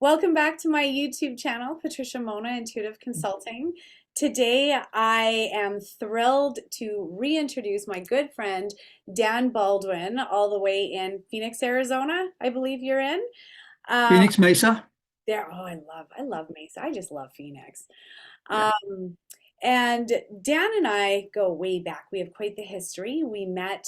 Welcome back to my YouTube channel, Patricia Monna, Intuitive Consulting. Today, I am thrilled to reintroduce my good friend, Dan Baldwin, all the way in Phoenix, Arizona, I believe you're in. Um, Phoenix Mesa. I love Mesa. I just love Phoenix. Yeah. Um, and Dan and I go way back. We have quite the history. We met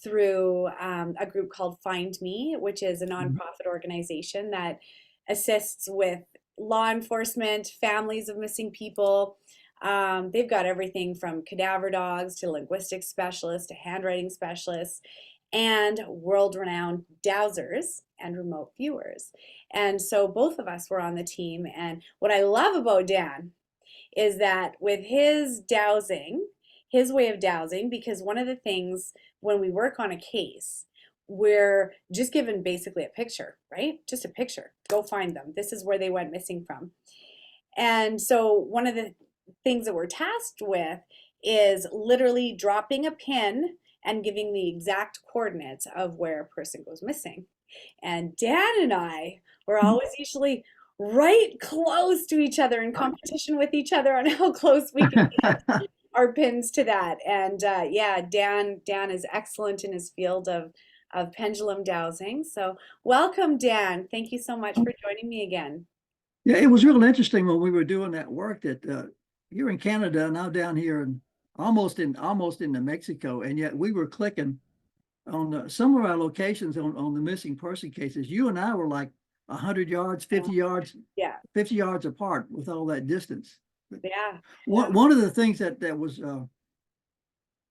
through a group called Find Me, which is a Mhm. nonprofit organization that assists with law enforcement, families of missing people. They've got everything from cadaver dogs to linguistics specialists to handwriting specialists and world-renowned dowsers and remote viewers. And so both of us were on the team. And what I love about Dan is that with his dowsing, his way of dowsing, because one of the things when we work on a case, we're just given basically a picture, right? Just a picture. Go find them. This is where they went missing from. And so one of the things that we're tasked with is literally dropping a pin and giving the exact coordinates of where a person goes missing. And Dan and I were always usually right close to each other in competition with each other on how close we could get our pins to that. And yeah, Dan is excellent in his field of pendulum dowsing. So welcome, Dan. Thank you so much for joining me again. Yeah, it was real interesting when we were doing that work that you're in Canada and I'm down here and almost into Mexico, and yet we were clicking on some of our locations on the missing person cases. You and I were like 100 yards, 50 yards, Yeah, 50 yards apart with all that distance. But yeah, yeah. one of the things that was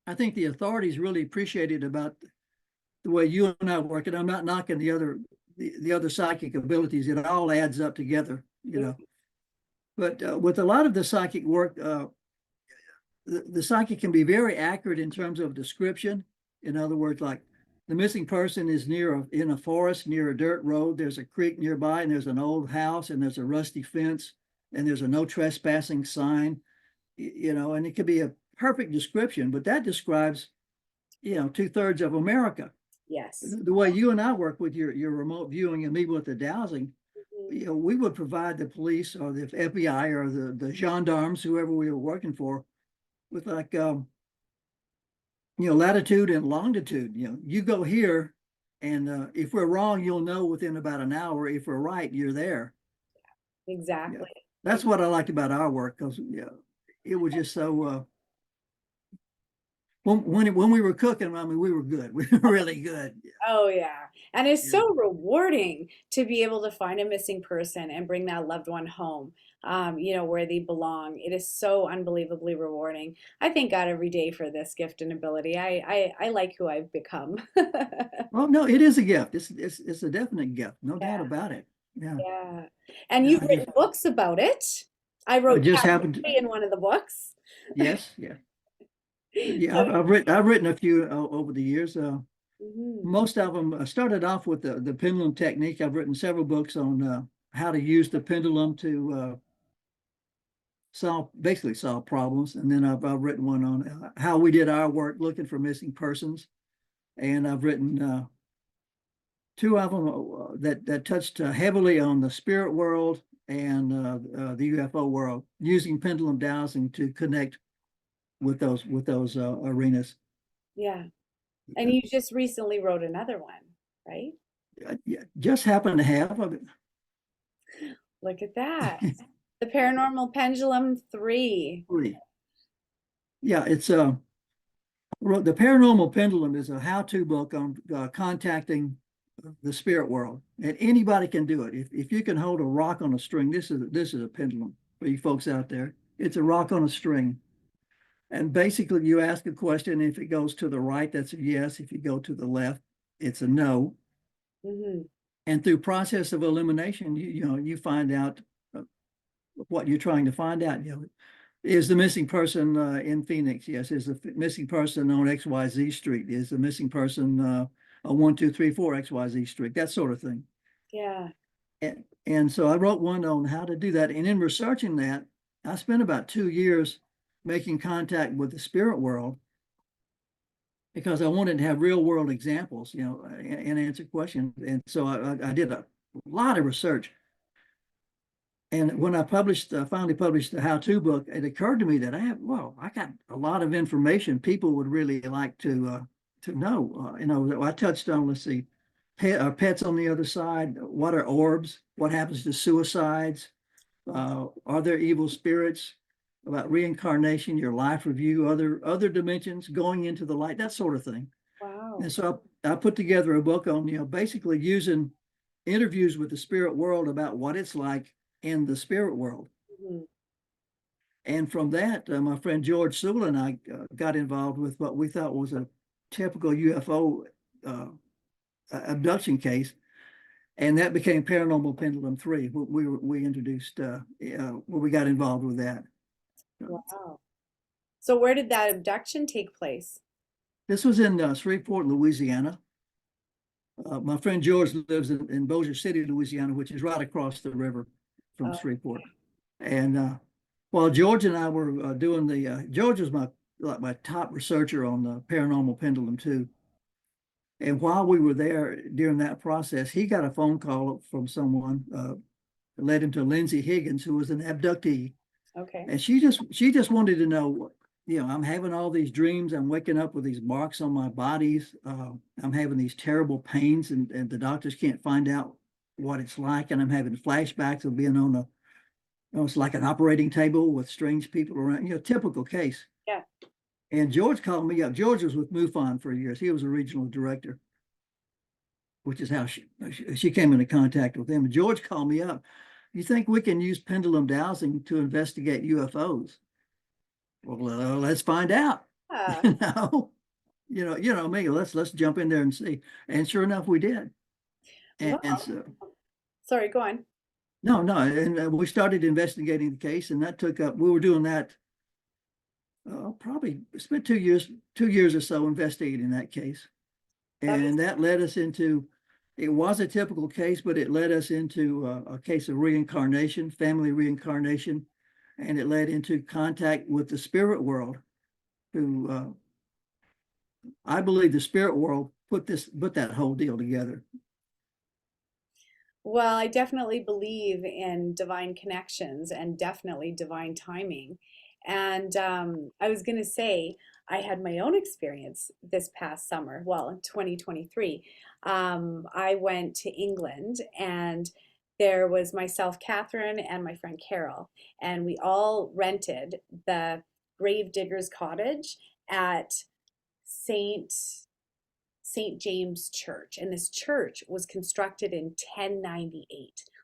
I think the authorities really appreciated about the way you and I work, and I'm not knocking the other psychic abilities. It all adds up together, you know. But with a lot of the psychic work, the psychic can be very accurate in terms of description. In other words, like the missing person is in a forest near a dirt road. There's a creek nearby, and there's an old house, and there's a rusty fence, and there's a no trespassing sign. You know, and it could be a perfect description, but that describes 2/3 of America. Yes. The way you and I work with your remote viewing and me with the dowsing, Mhm. we would provide the police or the FBI or the gendarmes, whoever we were working for, with like latitude and longitude. You go here, and if we're wrong, you'll know within about an hour. If we're right, you're there. Yeah, Exactly. that's what I liked about our work, because it was just so. When we were cooking, I mean, we were good. We were really good. Oh, yeah. And it's Yeah. so rewarding to be able to find a missing person and bring that loved one home, where they belong. It is so unbelievably rewarding. I thank God every day for this gift and ability. I like who I've become. Well, no, it is a gift. It's a definite gift, no doubt Yeah, about it. Yeah. yeah. And Yeah, you've written books about it. I I wrote just chapter happened to, three in one of the books. yes, yeah. Yeah, So, I've written a few over the years. mhm. Most of them started off with the pendulum technique. I've written several books on how to use the pendulum to basically solve problems. And then I've written one on how we did our work looking for missing persons. And I've written two of them that touched heavily on the spirit world and the UFO world, using pendulum dowsing to connect with those arenas. Yeah. And you just recently wrote another one, right? Yeah, just happen to have. Look at that. The Paranormal Pendulum 3. Yeah, it's the Paranormal Pendulum is a how-to book on contacting the spirit world, and anybody can do it. If you can hold a rock on a string, this is a pendulum for you folks out there. It's a rock on a string, and basically you ask a question. If it goes to the right, that's a yes. If you go to the left, it's a no. Hmm. And through process of elimination, you find out uh, what you're trying to find out. Is the missing person in Phoenix? Yes. Is the missing person on XYZ Street? Is the missing person on 1234 XYZ Street? That sort of thing. Yeah. And so I wrote one on how to do that. And in researching that, I spent about 2 years making contact with the spirit world because I wanted to have real world examples, and answer questions. And so I did a lot of research. And when I finally published the how-to book, it occurred to me that I got a lot of information people would really like to know. I touched on, let's see, pets on the other side. What are orbs? What happens to suicides? Are there evil spirits? About reincarnation, your life review, other dimensions, going into the light, that sort of thing. Wow. And so I put together a book on, basically using interviews with the spirit world about what it's like in the spirit world. Mhm. And from that, my friend George Sewell and I got involved with what we thought was a typical UFO uh, abduction case. And that became Paranormal Pendulum 3. We introduced, where we got involved with that. Wow. So where did that abduction take place? This was in Shreveport, Louisiana. My friend George lives in Bossier City, Louisiana, which is right across the river from Oh, Shreveport. And while George and I were doing George was my top researcher on the Paranormal Pendulum too. And while we were there during that process, he got a phone call from someone that led him to Lindsay Higgins, who was an abductee. okay. And she just wanted to know, I'm having all these dreams. I'm waking up with these marks on my bodies. I'm having these terrible pains, and the doctors can't find out what it's like. And I'm having flashbacks of being on it's like an operating table with strange people around, typical case. Yeah. And George called me up. George was with MUFON for years. He was a regional director, which is how she came into contact with him. And George called me up. You think we can use pendulum dowsing to investigate UFOs? Well, let's find out. Ah, You know, me. Let's jump in there and see. And sure enough, we did. And well, so sorry, go on. no, no, and we started investigating the case, and that took up. We were doing that. Probably spent 2 years or so investigating that case, That is, and that led us into. It was a typical case, but it led us into a case of reincarnation, family reincarnation, and it led into contact with the spirit world, who I believe the spirit world put that whole deal together. well, I definitely believe in divine connections and definitely divine timing. And I was going to say, I had my own experience this past summer, well, in 2023. I went to England and there was myself, Catherine, and my friend Carol, and we all rented the Grave Diggers Cottage at St. St. James Church. And this church was constructed in 1098.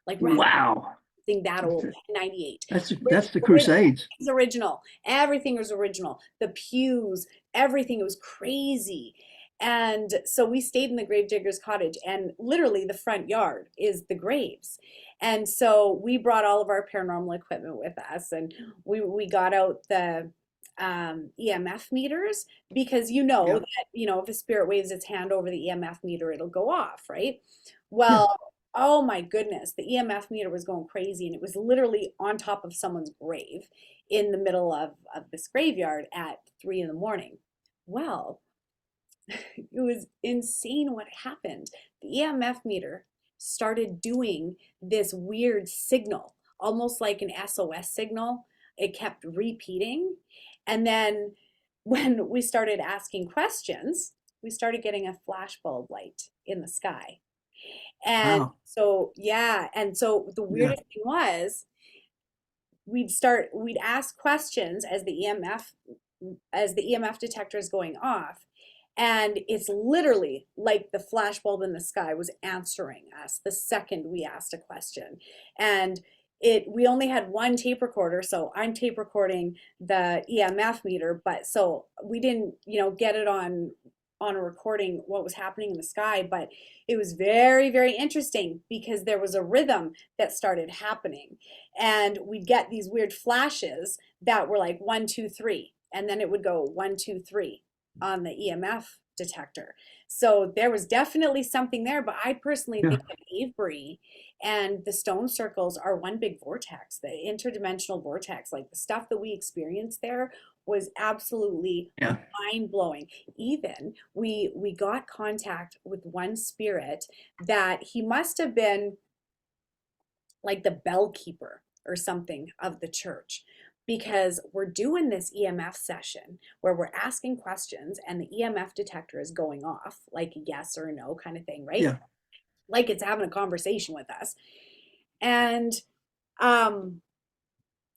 Like rather Wow, than that old, 1098. that's the Crusades. It's original. Everything was original. The pews, everything. It was crazy. And so we stayed in the Gravediggers Cottage, and literally the front yard is the graves. And so we brought all of our paranormal equipment with us, and we got out the EMF meters because Yeah, that if a spirit waves its hand over the EMF meter, it'll go off, right? yeah. Well, oh my goodness, the EMF meter was going crazy, and it was literally on top of someone's grave in the middle of this graveyard at 3 in the morning. Well, it was insane what happened. The EMF meter started doing this weird signal, almost like an SOS signal. It kept repeating. And then when we started asking questions, we started getting a flashbulb light in the sky. And Wow. so, yeah. And so the Yeah. weirdest thing was we'd ask questions as the EMF detector is going off. And it's literally like the flashbulb in the sky was answering us the second we asked a question. And we only had one tape recorder, so I'm tape recording the EMF meter, but so we didn't, get it on a recording what was happening in the sky, but it was very, very interesting because there was a rhythm that started happening. And we'd get these weird flashes that were like 1, 2, 3, and then it would go 1, 2, 3 on the EMF detector. So there was definitely something there, but I personally Yeah. think that Avebury and the stone circles are one big vortex, the interdimensional vortex. Like the stuff that we experienced there was absolutely Yeah. mind blowing. Even we got contact with one spirit that he must have been like the bell keeper or something of the church, because we're doing this EMF session where we're asking questions and the EMF detector is going off like a yes or a no kind of thing, right? Yeah. Like it's having a conversation with us. And um,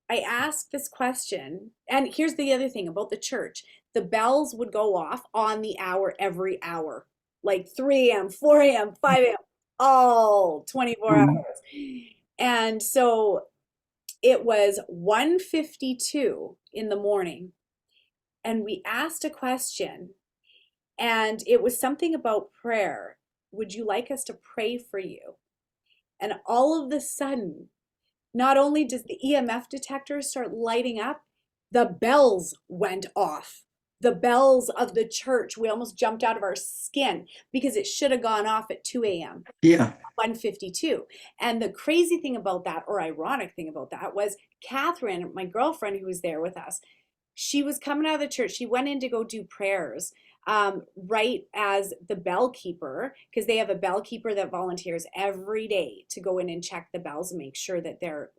I asked this question, and here's the other thing about the church. The bells would go off on the hour every hour, like 3 a.m., 4 a.m., 5 a.m., all 24 Mhm. hours. And so it was 1:52 in the morning, and we asked a question, and it was something about prayer. Would you like us to pray for you? And all of a sudden, not only does the EMF detector start lighting up, the bells went off. The bells of the church, we almost jumped out of our skin because it should have gone off at 2 a.m. Yeah. 1:52. And the crazy thing about that, or ironic thing about that, was Catherine, my girlfriend who was there with us, she was coming out of the church. She went in to go do prayers right as the bell keeper, because they have a bell keeper that volunteers every day to go in and check the bells and make sure that they're,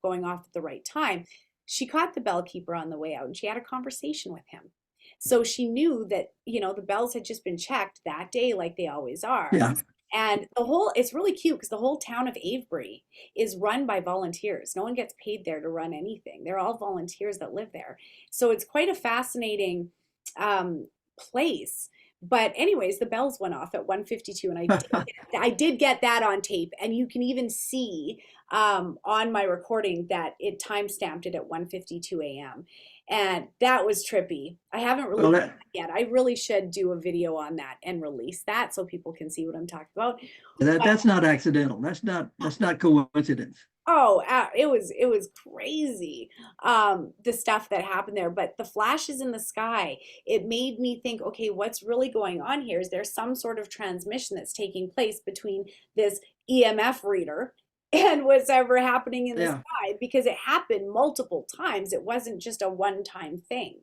going off at the right time. She caught the bell keeper on the way out and she had a conversation with him. So she knew that, the bells had just been checked that day like they always are. Yeah. And it's really cute because the whole town of Avebury is run by volunteers. No one gets paid there to run anything. They're all volunteers that live there. So it's quite a fascinating um, place. But anyways, the bells went off at 1:52, and I did get that on tape, and you can even see on my recording that it time stamped it at 1:52 a.m. And that was trippy. I haven't really Well, done that yet. I really should do a video on that and release that so people can see what I'm talking about. that's not accidental. That's not coincidence. Oh, it was crazy, the stuff that happened there. But the flashes in the sky, it made me think, okay, what's really going on here? Is there some sort of transmission that's taking place between this EMF reader and what's ever happening in the Yeah. sky? Because it happened multiple times. It wasn't just a one-time thing,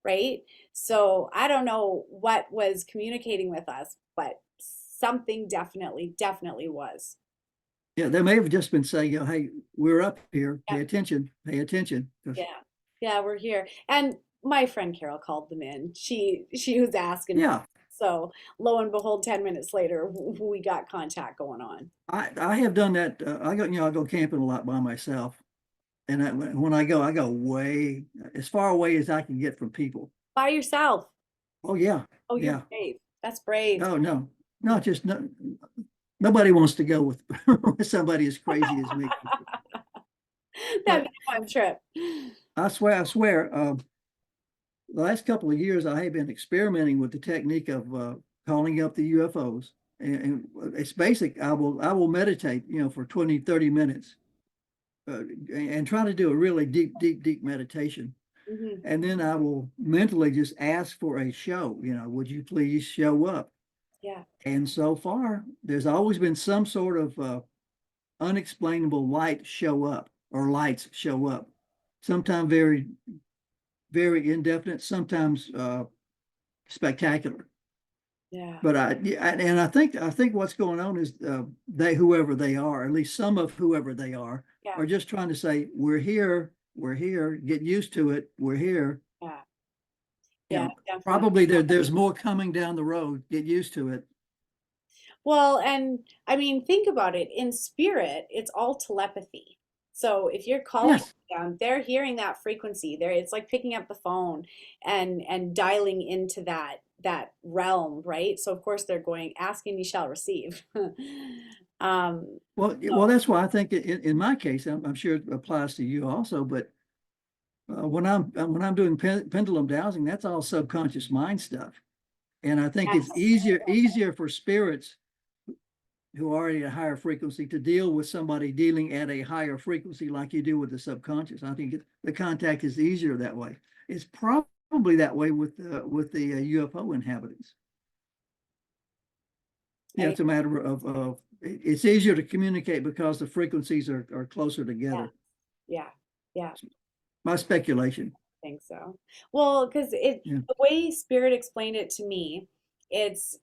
right? So I don't know what was communicating with us, but something definitely, definitely was. Yeah. They may have just been saying, hey, we're up here. Yeah. Pay attention. Pay attention. 'Cause- Yeah. Yeah, we're here. And my friend Carol called them in. She was asking. yeah. So lo and behold, 10 minutes later, we got contact going on. I have done that. I go camping a lot by myself. And when I go way as far away as I can get from people. By yourself. Oh yeah. Oh, you're Yeah. brave. That's brave. Oh no. No, just no, nobody wants to go with, with somebody as crazy as me. That'd But be a fun trip. I swear, the last couple of years I have been experimenting with the technique of calling up the UFOs. And it's basic. I will meditate, for 20, 30 minutes and try to do a really deep, deep, deep meditation. Hmm. And then I will mentally just ask for a show, would you please show up? Yeah. And so far, there's always been some sort of unexplainable light show up or lights show up. Sometimes very, very indefinite, sometimes spectacular. Yeah. But I think what's going on is whoever they are, at least some of whoever they Yeah. are just trying to say, we're here, get used to it, we're here. Yeah. You Yeah. know, Definitely. probably there's more coming down the road. Get used to it. Well, and I mean, think about it. In spirit, it's all telepathy. So if you're calling Yes. them, they're hearing that frequency. It's like picking up the phone and dialing into that realm, right? So of course they're going, asking you shall receive. Well, So that's why I think in my case, I'm sure it applies to you also. But when I'm doing pendulum dowsing, that's all subconscious mind stuff, and I think it's yes. easier for spirits who are at a higher frequency to deal with somebody dealing at a higher frequency like you do with the subconscious. I think the contact is easier that way. It's probably that way with the UFO inhabitants. Yeah, I, it's a matter of it's easier to communicate because the frequencies are closer yeah. together. Yeah. Yeah. My speculation. Think so. Well, because Yeah. the way Spirit explained it to me, it's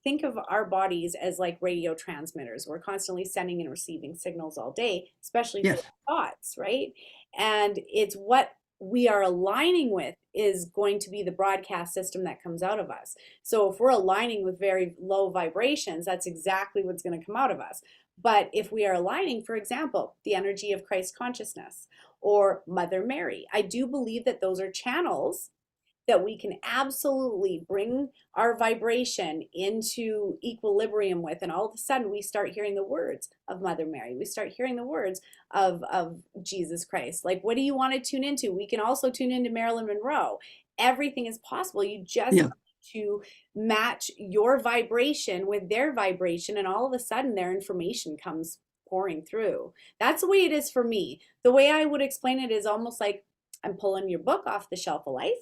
think of our bodies as like radio transmitters. We're constantly sending and receiving signals all day, especially through Yes. our thoughts, right? And it's what we are aligning with is going to be the broadcast system that comes out of us. So if we're aligning with very low vibrations, that's exactly what's going to come out of us. But if we are aligning, for example, the energy of Christ consciousness or Mother Mary, I do believe that those are channels that we can absolutely bring our vibration into equilibrium with. And all of a sudden, we start hearing the words of Mother Mary. We start hearing the words of Jesus Christ. Like, what do you want to tune into? We can also tune into Marilyn Monroe. Everything is possible. You just Yeah. to match your vibration with their vibration, and all of a sudden, their information comes pouring through. That's the way it is for me. The way I would explain it is almost like I'm pulling your book off the shelf of life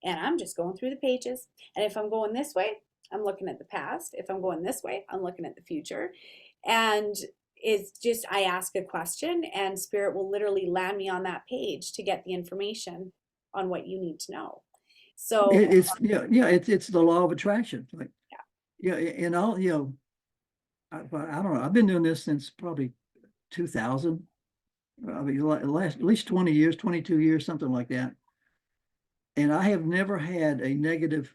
and I'm just going through the pages. And if I'm going this way, I'm looking at the past. If I'm going this way, I'm looking at the future. And it's just, I ask a question and spirit will literally land me on that page to get the information on what you need to know. So It's it's the law of attraction. Like, and all, I don't know. I've been doing this since probably 2000. I mean, at least 20 years, 22 years, something like that. And I have never had a negative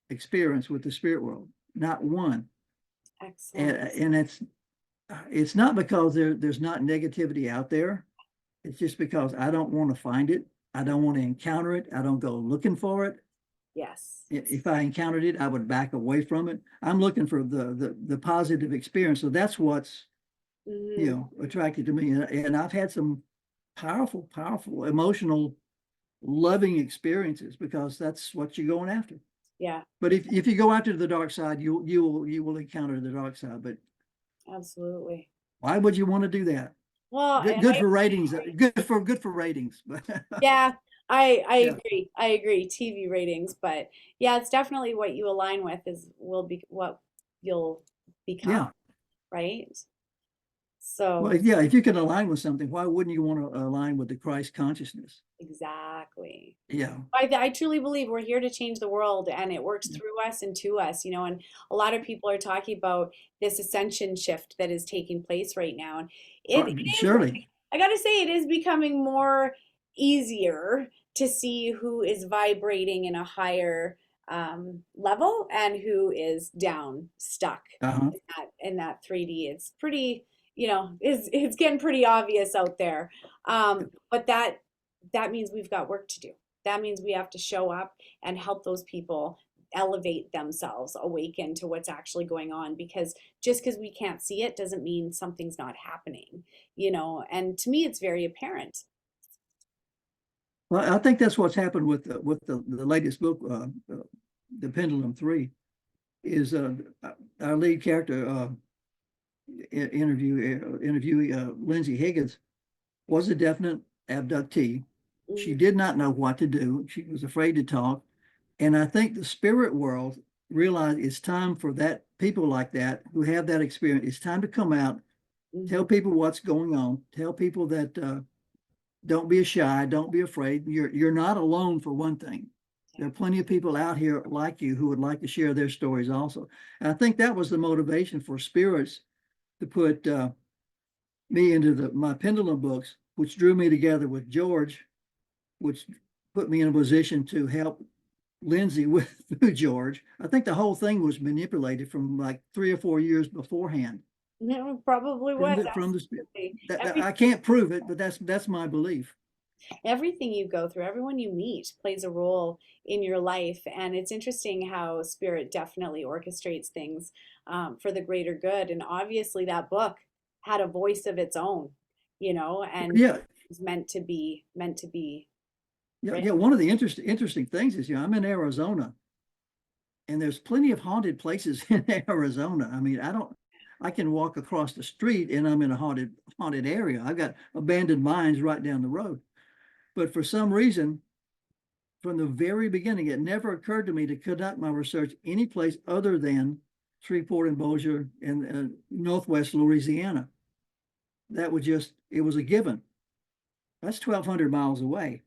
experience with the spirit world, not one. excellent. And it's not because there's not negativity out there. It's just because I don't want to find it. I don't want to encounter it. I don't go looking for it. Yes. If I encountered it, I would back away from it. I'm looking for the positive experience. So that's what's attracted to me. And I've had some powerful, emotional, loving experiences because that's what you're going after. Yeah. But if you go after the dark side, you will encounter the dark side. But Absolutely. why would you want to do that? Well, Good for ratings. Good for ratings. yeah, I Yeah. agree. I agree. TV ratings, but yeah, it's definitely what you align with will be what you'll become, Yeah. right? Well, So yeah, if you can align with something, why wouldn't you want to align with the Christ consciousness? exactly. Yeah. I truly believe we're here to change the world and it works through us and to us, and a lot of people are talking about this ascension shift that is taking place right now. And it is, Surely. I gotta say, it is becoming more easier to see who is vibrating in a higher level and who is down, stuck Uh-huh. in that 3D. It's pretty, it's getting pretty obvious out there. But that means we've got work to do. That means we have to show up and help those people elevate themselves, awaken to what's actually going on. Because just because we can't see it doesn't mean something's not happening, And to me, it's very apparent. Well, I think that's what's happened with the latest book, The Pendulum 3, is our lead character, interviewee Lindsay Higgins, was a definite abductee. She Mhm. did not know what to do. She was afraid to talk. And I think the spirit world realized it's time for that people like that who have that experience. It's time to come out, tell Mhm. people what's going on, tell people that don't be shy, don't be afraid. You're not alone for one thing. There are plenty of people out here like you who would like to share their stories also. And I think that was the motivation for spirits to put me into my pendulum books, which drew me together with George, which put me in a position to help Lindsay with George. I think the whole thing was manipulated from like 3 or 4 years beforehand. It probably was, From the absolutely. that I can't prove it, but that's my belief. Everything you go through, everyone you meet plays a role in your life. And it's interesting how spirit definitely orchestrates things for the greater good. And obviously, that book had a voice of its own, and Yeah, it's meant to be written. yeah. One of the interesting things is, I'm in Arizona, and there's plenty of haunted places in Arizona. I mean, I can walk across the street and I'm in a haunted area. I've got abandoned mines right down the road. But for some reason, from the very beginning, it never occurred to me to conduct my research any place other than Shreveport and Bossier and Northwest Louisiana. It was a given. That's 1,200 miles away.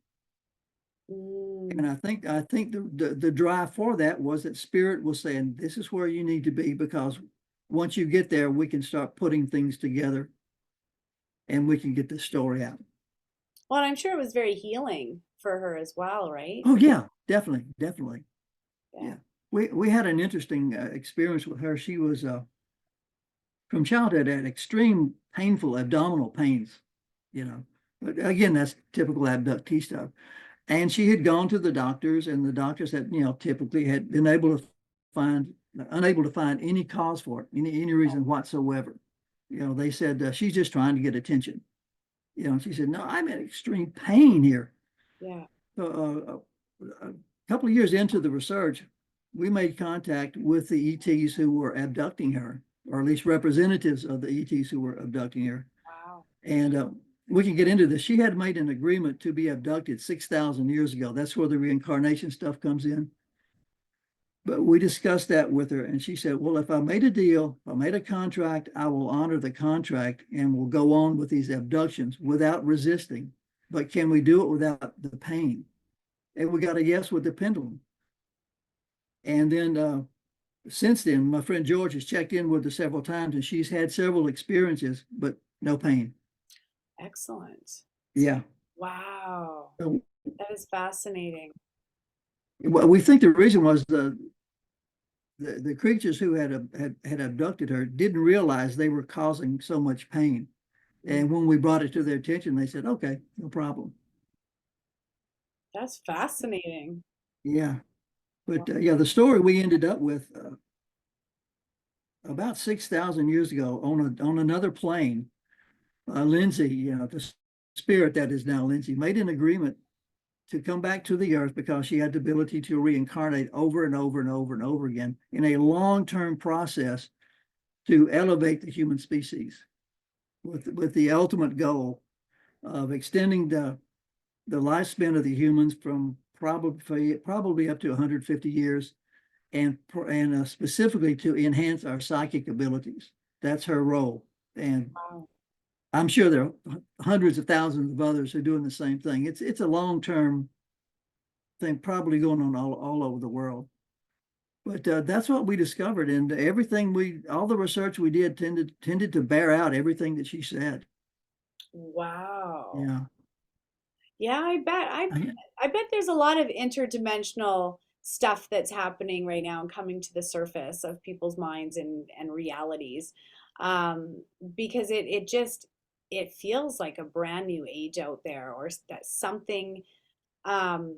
And I think the drive for that was that spirit was saying, this is where you need to be, because once you get there, we can start putting things together and we can get the story out. Well, and I'm sure it was very healing for her as well, right? Oh yeah, definitely, definitely. Yeah. Yeah. We had an interesting experience with her. She was from childhood had extreme painful abdominal pains, you know. But again, that's typical abductee stuff. And she had gone to the doctors, and the doctors had, typically had been unable to find any cause for it, any reason whatsoever. They said she's just trying to get attention. She said, "No, I'm in extreme pain here." Yeah. So, a couple of years into the research, we made contact with the ETs who were abducting her, or at least representatives of the ETs who were abducting her. Wow. And we can get into this. She had made an agreement to be abducted 6,000 years ago. That's where the reincarnation stuff comes in. But we discussed that with her, and she said, well, if I made a deal, if I made a contract, I will honor the contract and will go on with these abductions without resisting. But can we do it without the pain? And we got a yes with the pendulum. And then since then, my friend George has checked in with her several times, and she's had several experiences, but no pain. Excellent. Yeah. Wow. So, That is fascinating. well, we think the reason was the creatures who had abducted her didn't realize they were causing so much pain. And when we brought it to their attention, they said, okay, no problem. That's fascinating. Yeah. But yeah, the story we ended up with about 6,000 years ago on another plane, Lindsay, the spirit that is now Lindsay, made an agreement to come back to the earth because she had the ability to reincarnate over and over and over and over again in a long-term process to elevate the human species with the ultimate goal of extending the lifespan of the humans from probably up to 150 years, and specifically to enhance our psychic abilities. That's her role. And Wow. I'm sure there are hundreds of thousands of others who are doing the same thing. It's a long-term thing, probably going on all over the world. But that's what we discovered, and all the research we did tended to bear out everything that she said. Wow. Yeah. Yeah, I bet. I bet there's a lot of interdimensional stuff that's happening right now and coming to the surface of people's minds and realities. Um, because it just it feels like a brand new age out there, or that something um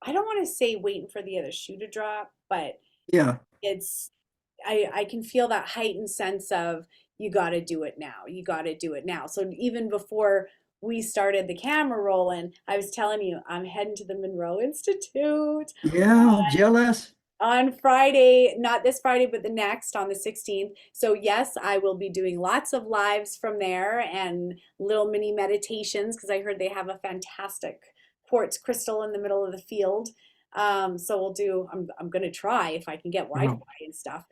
I don't want to say waiting for the other shoe to drop, but Yeah. it's I can feel that heightened sense of you got to do it now. You got to do it now. So even before we started the camera rolling, I was telling you I'm heading to the Monroe Institute Yeah. Jealous. on Friday, not this Friday, but the next on the 16th. So, yes, I will be doing lots of lives from there and little mini meditations because I heard they have a fantastic quartz crystal in the middle of the field. So I'm going to try if I can get Wi-Fi Wow. and stuff,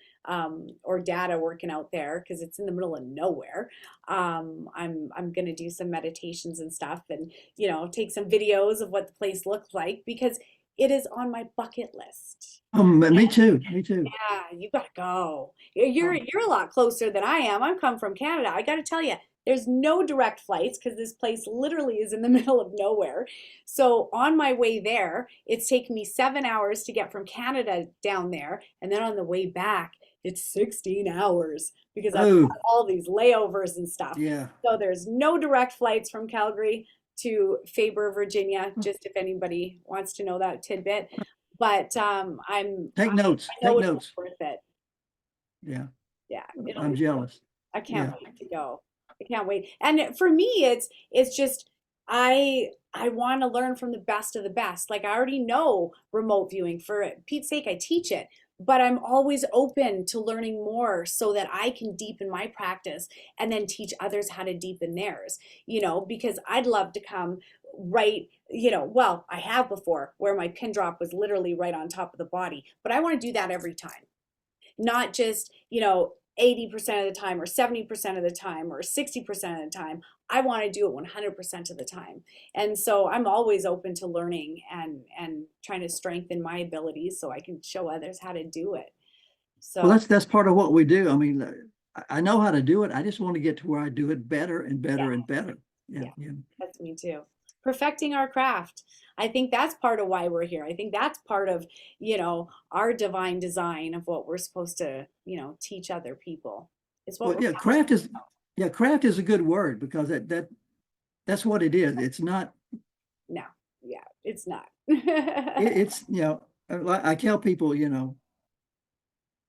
or data working out there because it's in the middle of nowhere. I'm going to do some meditations and stuff and, take some videos of what the place looks like because it is on my bucket list. Me too. Me too. Yeah, you gotta go. You're a lot closer than I am. I'm come from Canada. I gotta tell you, there's no direct flights because this place literally is in the middle of nowhere. So on my way there, it's taken me 7 hours to get from Canada down there, and then on the way back, it's 16 hours because I've Oh, got all these layovers and stuff. yeah. So there's no direct flights from Calgary to Faber, Virginia, just if anybody wants to know that tidbit. But Take notes. I know Take it'll be notes. worth it. Yeah. Yeah, it'll I'm be. jealous. I can't Yeah. wait to go. I can't wait. And for me, it's just I want to learn from the best of the best. Like I already know remote viewing. For Pete's sake, I teach it. But I'm always open to learning more so that I can deepen my practice and then teach others how to deepen theirs, because I'd love to come right, well, I have before where my pin drop was literally right on top of the body, but I want to do that every time, not just 80% of the time or 70% of the time or 60% of the time. I want to do it 100% of the time. And so I'm always open to learning and trying to strengthen my abilities so I can show others how to do it. Well, So that's part of what we do. I mean, I know how to do it. I just want to get to where I do it better and yeah, better and better. Yeah, yeah, yeah. that's me too. Perfecting our craft. I think that's part of why we're here. I think that's part of, our divine design of what we're supposed to, teach other people. It's what Well, we're yeah, passionate about. craft is a good word because that's what it is. It's not. No, yeah, it's not. It's I tell people,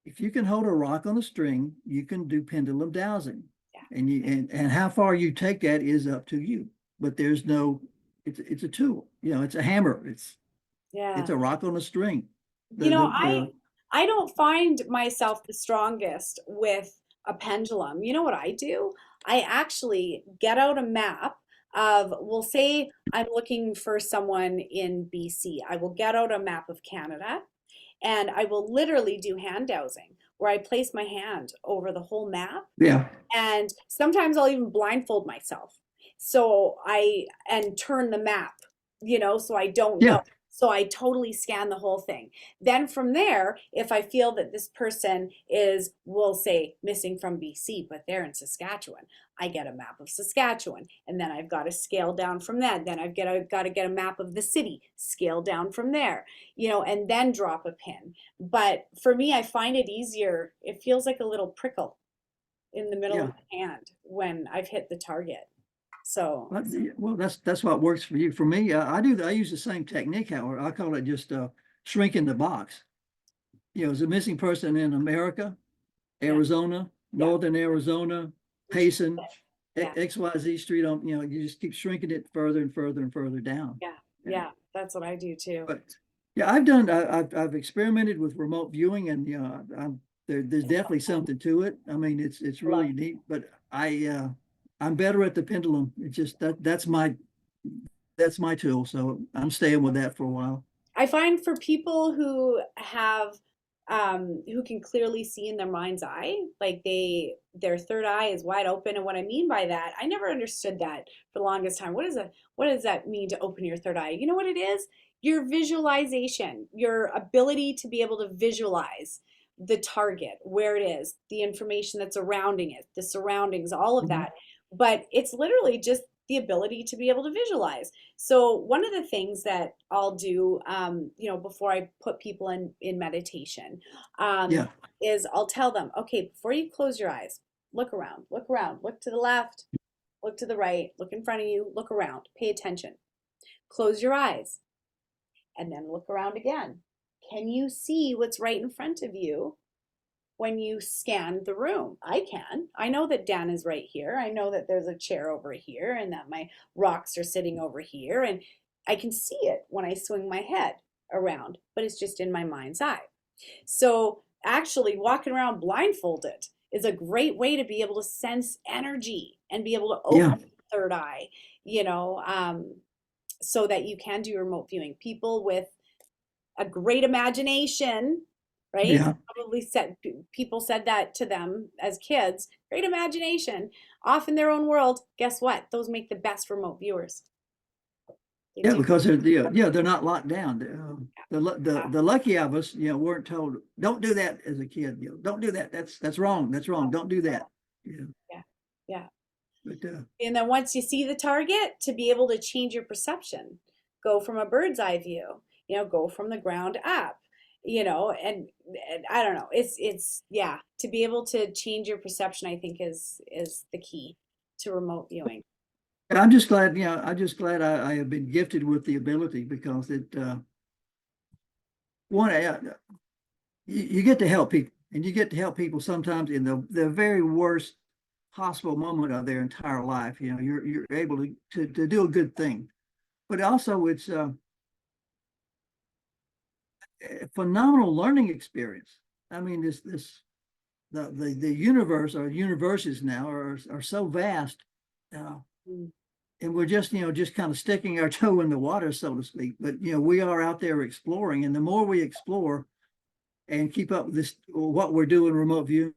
if you can hold a rock on a string, you can do pendulum dowsing. Yeah, And how far you take that is up to you. But there's no, it's a tool, it's a hammer. It's yeah. a rock on a string. You The know, the I the I don't find myself the strongest with a pendulum. You know what I do? I actually get out a map of, we'll say I'm looking for someone in BC. I will get out a map of Canada and I will literally do hand dowsing where I place my hand over the whole map, yeah, and sometimes I'll even blindfold myself. So and turn the map, so I don't know. yeah, So I totally scan the whole thing. Then from there, if I feel that this person is, we'll say, missing from BC, but they're in Saskatchewan, I get a map of Saskatchewan. And then I've got to scale down from that. Then got to get a map of the city, scale down from there, and then drop a pin. But for me, I find it easier. It feels like a little prickle in the middle of yeah. my hand when I've hit the target. So, Well, that's what works for you. For me, I use the same technique. However, I call it just shrinking the box. As a missing person in America, yeah, Arizona, yeah, northern Arizona, we should, Payson, yeah, XYZ Street. You just keep shrinking it further and further and further down. yeah, Yeah. yeah. That's what I do too. But yeah, I've experimented with remote viewing, and there's definitely something to it. I mean, it's I love really neat. But I'm better at the pendulum. It's just that's my tool. So I'm staying with that for a while. I find for people who have who can clearly see in their mind's eye, like their third eye is wide open. And what I mean by that, I never understood that for the longest time. What does that mean to open your third eye? You know what it is? Your visualization, your ability to be able to visualize the target, where it is, the information that's surrounding it, the surroundings, all of Mhm. that. But it's literally just the ability to be able to visualize. So one of the things that I'll do, before I put people in meditation, Yeah, is I'll tell them, okay, before you close your eyes, look around, look to the left, look to the right, look in front of you, look around, pay attention. Close your eyes, and then look around again. Can you see what's right in front of you when you scan the room? I can. I know that Dan is right here. I know that there's a chair over here and that my rocks are sitting over here. And I can see it when I swing my head around, but it's just in my mind's eye. So actually, walking around blindfolded is a great way to be able to sense energy and be able to yeah, open the third eye, you know, um, so that you can do remote viewing. People with a great imagination, right? yeah. Probably said people said that to them as kids. Great imagination, off in their own world. Guess what? Those make the best remote viewers. They Yeah, do. because they're not locked down. The lucky of us, weren't told, don't do that as a kid. Don't do that. That's wrong. That's wrong. Don't do that. Yeah, Yeah, yeah. but And then once you see the target, to be able to change your perception, go from a bird's eye view, go from the ground up, and I don't know. It's yeah, to be able to change your perception, I think is the key to remote viewing. I'm just glad. I'm just glad I have been gifted with the ability because one, you get to help people, and you get to help people sometimes in the very worst possible moment of their entire life. You're able to do a good thing, but also it's a phenomenal learning experience. I mean, the universe or universes now are so vast, uh, Mm. and we're just kind of sticking our toe in the water, so to speak. But we are out there exploring, and the more we explore and keep up with this, what we're doing remote viewing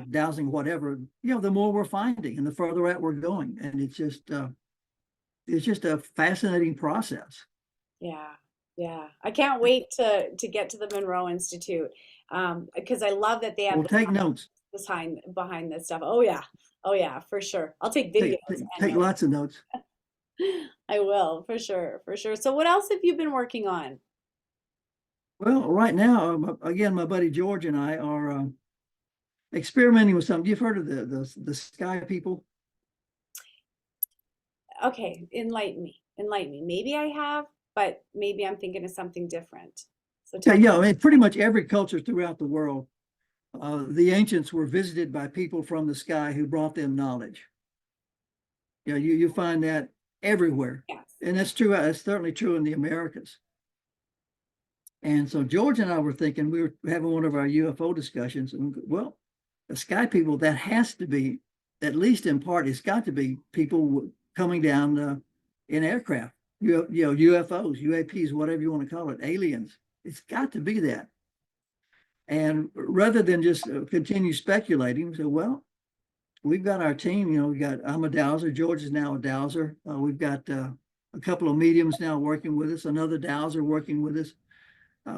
dowsing, whatever, the more we're finding and the further out we're going. And it's just a fascinating process. Yeah, yeah. I can't wait to get to the Monroe Institute, because I love that they have We'll the take notes. behind this stuff. Oh yeah, for sure. I'll take videos and Take notes. lots of notes. I will, for sure, for sure. So what else have you been working on? Well, right now, again, my buddy George and I are experimenting with something. You've heard of the sky people? Okay, enlighten me. Enlighten me. Maybe I have, but maybe I'm thinking of something different. So Yeah, tell me. yeah. I mean, pretty much every culture throughout the world, the ancients were visited by people from the sky who brought them knowledge. You find that everywhere, Yes. and that's true. That's certainly true in the Americas. And so George and I were thinking, we were having one of our UFO discussions, and well, the sky people, that has to be, at least in part, it's got to be people coming down in aircraft, UFOs, UAPs, whatever you want to call it, aliens. It's got to be that. And rather than just continue speculating, we said, well, we've got our team, I'm a dowser. George is now a dowser. We've got a couple of mediums now working with us, another dowser working with us.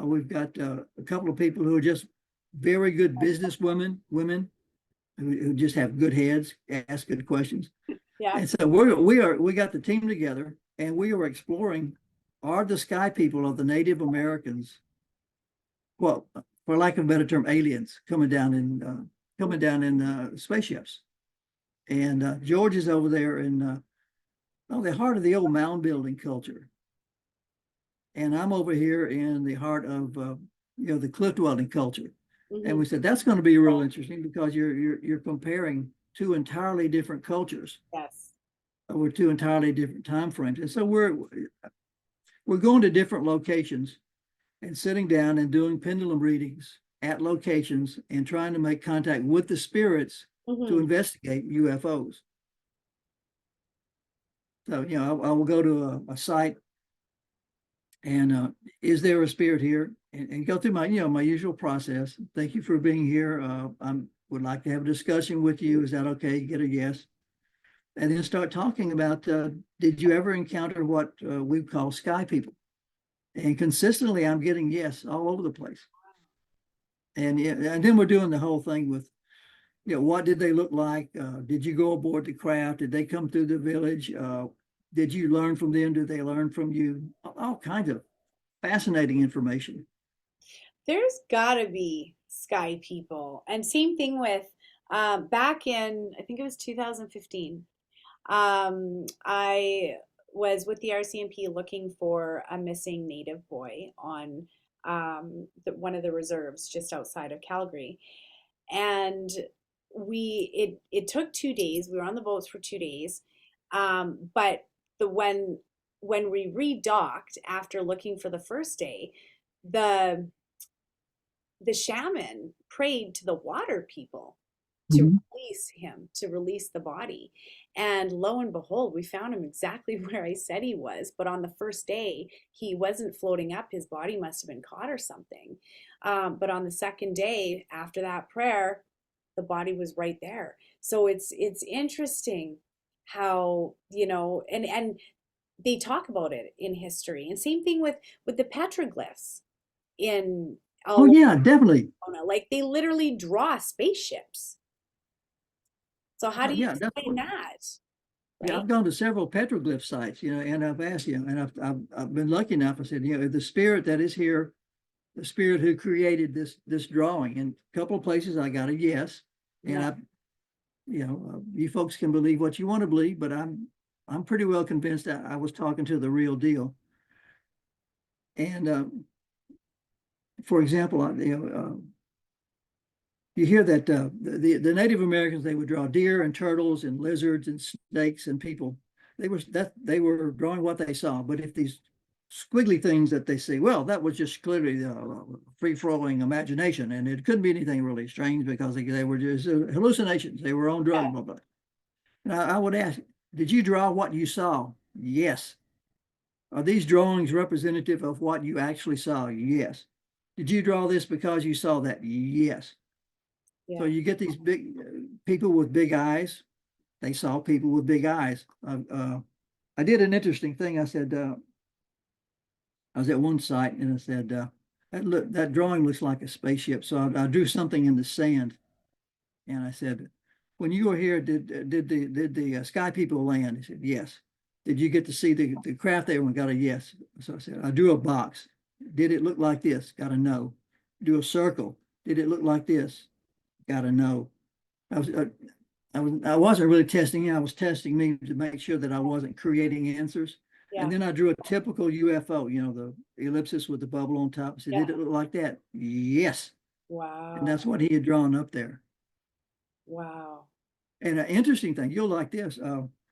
We've got a couple of people who are just very good business women who just have good heads, ask good questions. Yeah. And so we got the team together and we are exploring, are the sky people of the Native Americans, well, for lack of a better term, aliens coming down in spaceships. And George is over there in the heart of the old mound building culture. And I'm over here in the heart of the cliff dwelling culture. And we said that's going to be real interesting because you're comparing two entirely different cultures Yes. over two entirely different time frames. And so we're going to different locations and sitting down and doing pendulum readings at locations and trying to make contact with the spirits to investigate UFOs. So, I will go to a site and is there a spirit here? And go through my usual process. Thank you for being here. I would like to have a discussion with you. Is that okay? Get a yes. And then start talking about, did you ever encounter what we call sky people? And consistently, I'm getting yes all over the place. And then we're doing the whole thing with, what did they look like? Did you go aboard the craft? Did they come through the village? Did you learn from them? Did they learn from you? All kinds of fascinating information. There's gotta be sky people. And same thing with back in, I think it was 2015. I was with the RCMP looking for a missing native boy on one of the reserves just outside of Calgary. And it took 2 days. We were on the boats for 2 days. But the when we redocked after looking for the first day, the the shaman prayed to the water people to Mhm. release him, to release the body. And lo and behold, we found him exactly where I said he was. But on the first day, he wasn't floating up. His body must have been caught or something. But on the second day, after that prayer, the body was right there. So it's interesting how, and they talk about it in history. And same thing with the petroglyphs in Oh all yeah, definitely. Arizona. Like they literally draw spaceships. So how do you Yeah, that's explain what. that? Yeah, Right? I've gone to several petroglyph sites, and I've asked and I've been lucky enough. I said, the spirit that is here, the spirit who created this drawing, and a couple of places I got a yes, and Yeah. you folks can believe what you want to believe, but I'm pretty well convinced that I was talking to the real deal. And for example, you hear that the Native Americans, they would draw deer and turtles and lizards and snakes and people. They were drawing what they saw. But if these squiggly things that they see, well, that was just clearly free-flowing imagination, and it couldn't be anything really strange because they were just hallucinations. They were on drugs, blah blah. And I would ask, did you draw what you saw? Yes. Are these drawings representative of what you actually saw? Yes. Did you draw this because you saw that? Yes. So Yeah. you get these big people with big eyes. They saw people with big eyes. I did an interesting thing. I said, I was at one site and I said, that drawing looks like a spaceship. So I drew something in the sand, and I said, when you were here, did the sky people land? He said, yes. Did you get to see the craft there? And got a yes. So I said, I drew a box. Did it look like this? Got a no. Do a circle. Did it look like this? Got a no. I was I wasn't really testing him. I was testing me to make sure that I wasn't creating answers. And Yeah. then I drew a typical UFO, the ellipsis with the bubble on top. I said, did Yeah. it look like that? Yes. And Wow. that's what he had drawn up there. Wow. And an interesting thing, you'll like this.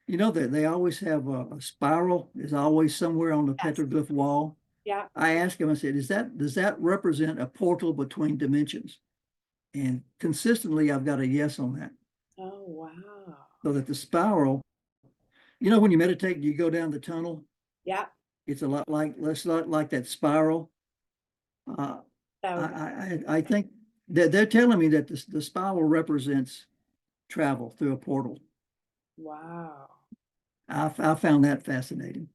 You know that they always have a spiral is always somewhere on the Yes. petroglyph wall. Yeah. I asked him, I said, does that represent a portal between dimensions? And consistently, I've got a yes on that. Oh, wow. So that the spiral, when you meditate, you go down the tunnel. Yeah. It's a lot like that spiral. Uh, That would be, I think that they're telling me that the spiral represents travel through a portal. wow. I found that fascinating.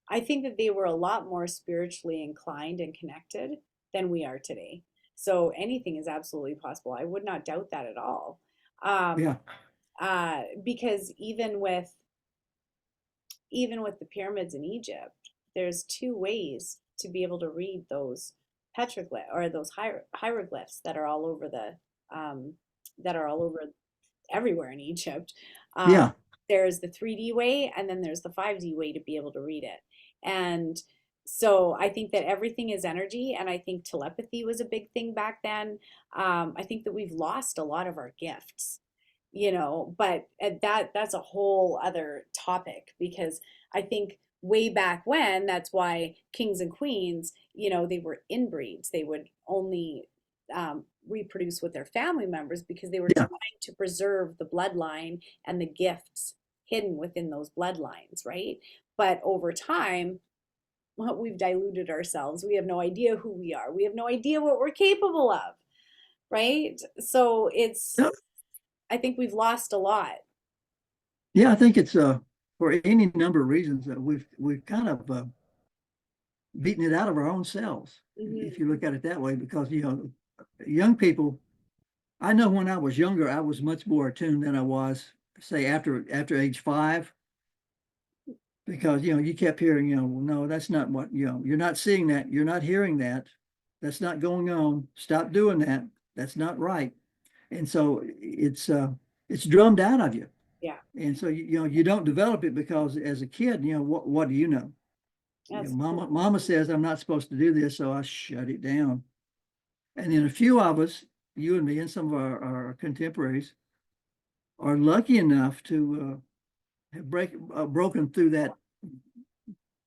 I think that they were a lot more spiritually inclined and connected than we are today. So anything is absolutely possible. I would not doubt that at all. Um, Yeah, because even with the pyramids in Egypt, there's two ways to be able to read those petroglyphs or those hieroglyphs that are all over um, everywhere in Egypt. Um, yeah, there's the 3D way, and then there's the 5D way to be able to read it. And so I think that everything is energy, and I think telepathy was a big thing back then. I think that we've lost a lot of our gifts, but that's a whole other topic because I think way back when, that's why kings and queens, they were inbreeds. They would only reproduce with their family members because they were yeah. trying to preserve the bloodline and the gifts hidden within those bloodlines, right? But over time, well, we've diluted ourselves. We have no idea who we are. We have no idea what we're capable of, right? So Yeah, I think we've lost a lot. yeah, I think it's for any number of reasons that we've kind of beaten it out of our own selves, if Hmm. you look at it that way, because young people. I know when I was younger, I was much more attuned than I was, say, after age 5, because you kept hearing, no, that's not what, you're not seeing that, you're not hearing that, that's not going on, stop doing that, that's not right. And so it's drummed out of you. Yeah, And so you don't develop it because as a kid, what do you know? that's Mama says I'm not supposed to do this, so I shut it down. And then a few of us, you and me and some of our contemporaries, are lucky enough to have broken through that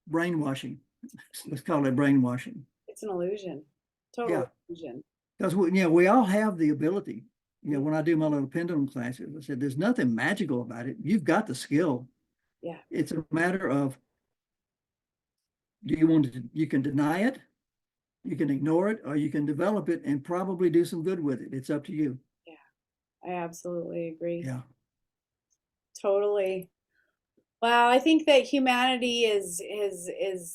brainwashing. Let's call it brainwashing. it's an illusion, total Yeah, illusion. because we all have the ability. Mm. When I do my little pendulum classes, I said, "There's nothing magical about it. You've got the skill. Yeah, It's a matter of do you want to? You can deny it, you can ignore it, or you can develop it and probably do some good with it. It's up to you." yeah, I absolutely agree. Yeah. Totally. Wow, I think that humanity is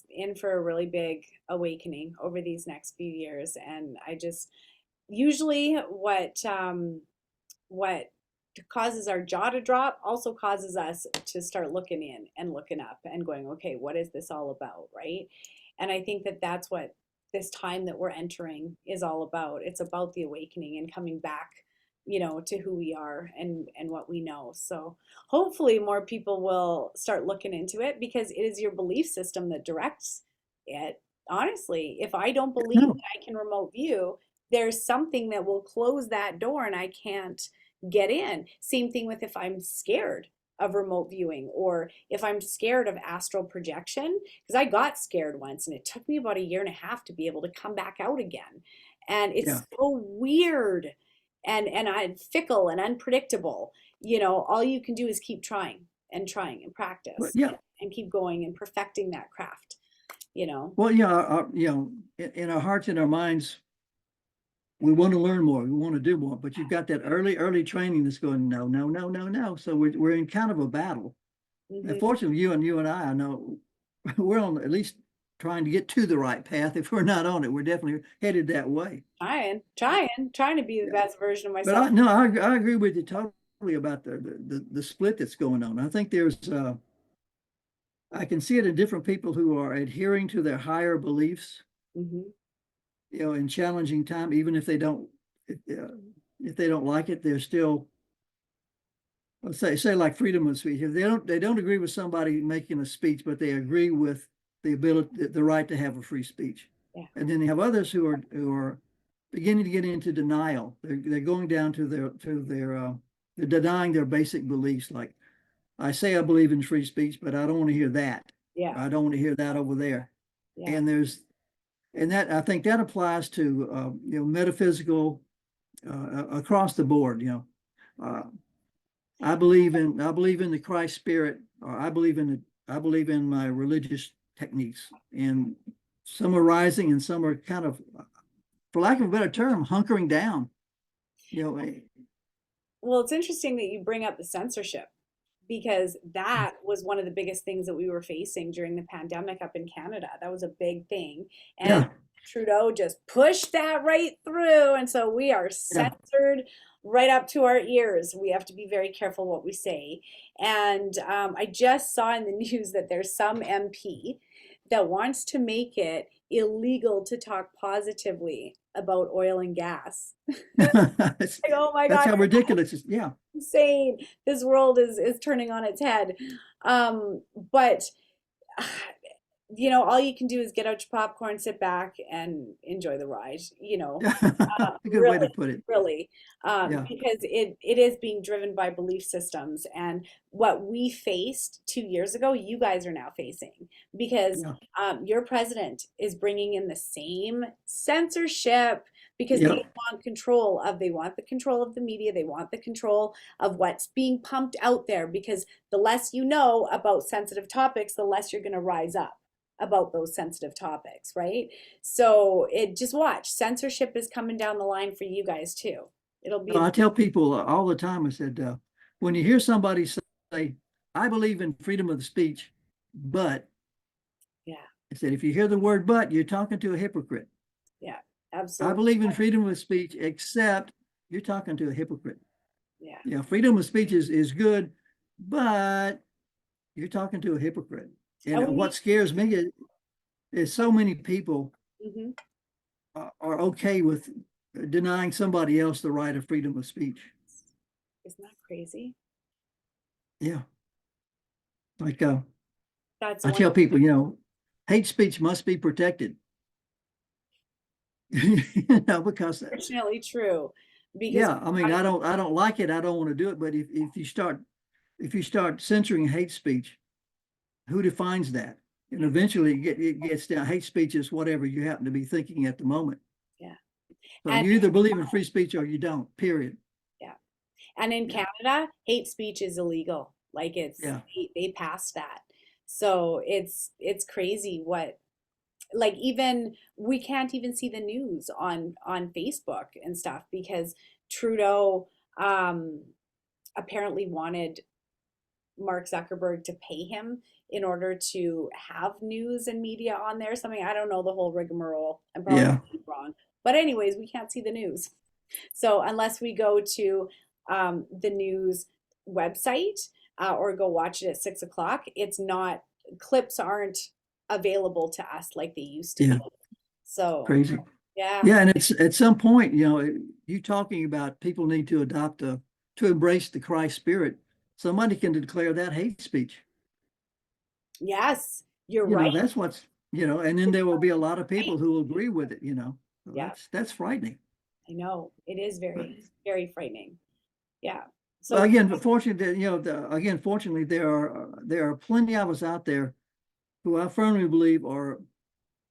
in for a really big awakening over these next few years, and I just usually what causes our jaw to drop also causes us to start looking in and looking up and going, okay, what is this all about, right? And I think that that's what this time that we're entering is all about. It's about the awakening and coming back, to who we are and what we know. So hopefully more people will start looking into it because it is your belief system that directs it. Honestly, if I don't believe No. that I can remote view, there's something that will close that door and I can't get in. Same thing with if I'm scared of remote viewing or if I'm scared of astral projection, because I got scared once and it took me about a year and a half to be able to come back out again. And Yeah. it's so weird and I'm fickle and unpredictable. All you can do is keep trying and But practice yeah. and keep going and perfecting that craft. Well, yeah. In our hearts and our minds, we want to learn more, we want to do more, but you've got that early training that's going, no, no, no, no, no. So we're in kind of a battle. And Mhm. fortunately, you and I know we're on at least trying to get to the right path. If we're not on it, we're definitely headed that way. Trying to be the Yeah. best version of But myself. I agree with you totally about the split that's going on. I think I can see it in different people who are adhering to their higher beliefs, Hmm. in challenging time, even if they don't like it, they're still, let's say like freedom of speech. If they don't agree with somebody making a speech, but they agree with the right to have a free speech. Yeah. And then you have others who are beginning to get into denial. They're going down to they're denying their basic beliefs. Like, I say I believe in free speech, but I don't want to hear that. Yeah. I don't want to hear that over there. Yeah. And that I think that applies to metaphysical across the board. Uh, I believe in the Christ spirit, or I believe in my religious techniques, and some are rising and some are kind of, for lack of a better term, hunkering down. You know, Well, it's interesting that you bring up the censorship because that was one of the biggest things that we were facing during the pandemic up in Canada. That was a big thing. And yeah, Trudeau just pushed that right through. And so we are yeah. censored right up to our ears. We have to be very careful what we say. And I just saw in the news that there's some MP that wants to make it illegal to talk positively about oil and gas. that's, Like, oh my that's God, how ridiculous it is. Yeah. insane. This world is turning on its head. But all you can do is get out your popcorn, sit back, and enjoy the ride. A good way to Really, put it. really, Yeah. because it is being driven by belief systems, and what we faced 2 years ago, you guys are now facing because Yeah. your president is bringing in the same censorship because Yeah. they want the control of the media, they want the control of what's being pumped out there because the less you know about sensitive topics, the less you're going to rise up about those sensitive topics, right? So just watch. Censorship is coming down the line for you guys too. It'll be I tell people all the time, I said, when you hear somebody say, I believe in freedom of speech, but yeah, I said, if you hear the word but, you're talking to a hypocrite. yeah, I absolutely. believe in freedom of speech, except you're talking to a hypocrite. Yeah. Yeah, freedom of speech is good, but you're talking to a hypocrite. And And what scares me is so many people mhm. are okay with denying somebody else the right of freedom of speech. Isn't that crazy? Yeah, like That's I one, tell people, hate speech must be protected. Because unfortunately true because yeah, I mean, I don't like it. I don't want to do it. But if you start censoring hate speech, who defines that? And eventually it gets down. Hate speech is whatever you happen to be thinking at the moment. yeah. So And you either believe in free speech or you don't, period. yeah. And in Yeah. Canada, hate speech is illegal. Like Yeah. they passed that. So it's crazy what, like, even we can't even see the news on Facebook and stuff because Trudeau apparently wanted Mark Zuckerberg to pay him in order to have news and media on there. Something, I don't know the whole rigmarole. I'm probably Yeah. wrong. But anyways, we can't see the news. So unless we go to the news website or go watch it at 6 o'clock, it's not, clips aren't available to us like they used to be. Yeah. So Crazy. yeah, Yeah. And it's at some point, you talking about people need to to embrace the Christ spirit. Somebody can declare that hate speech. yes, you're right. That's and then there will be a lot of people who will agree with it. So Yeah, that's frightening. I know it is But very, very frightening. Yeah. well, So again, but fortunately, fortunately, there are plenty of us out there who I firmly believe are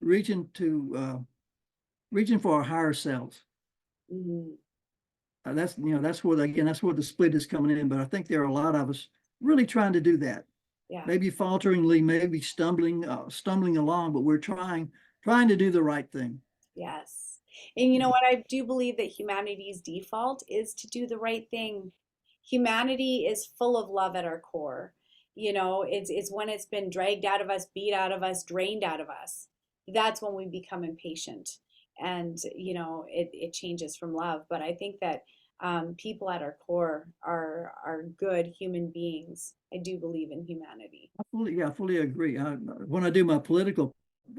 reaching to reaching for our higher selves. mhm, That's where that's where the split is coming in. But I think there are a lot of us really trying to do that. yeah. Maybe falteringly, maybe stumbling along, but we're trying to do the right thing. Yes. And you know what? I do believe that humanity's default is to do the right thing. Humanity is full of love at our core. You know, it's when it's been dragged out of us, beat out of us, drained out of us. That's when we become impatient. And, you know, it changes from love. But I think that people at our core are good human beings. I do believe in humanity. I fully agree. When I do my political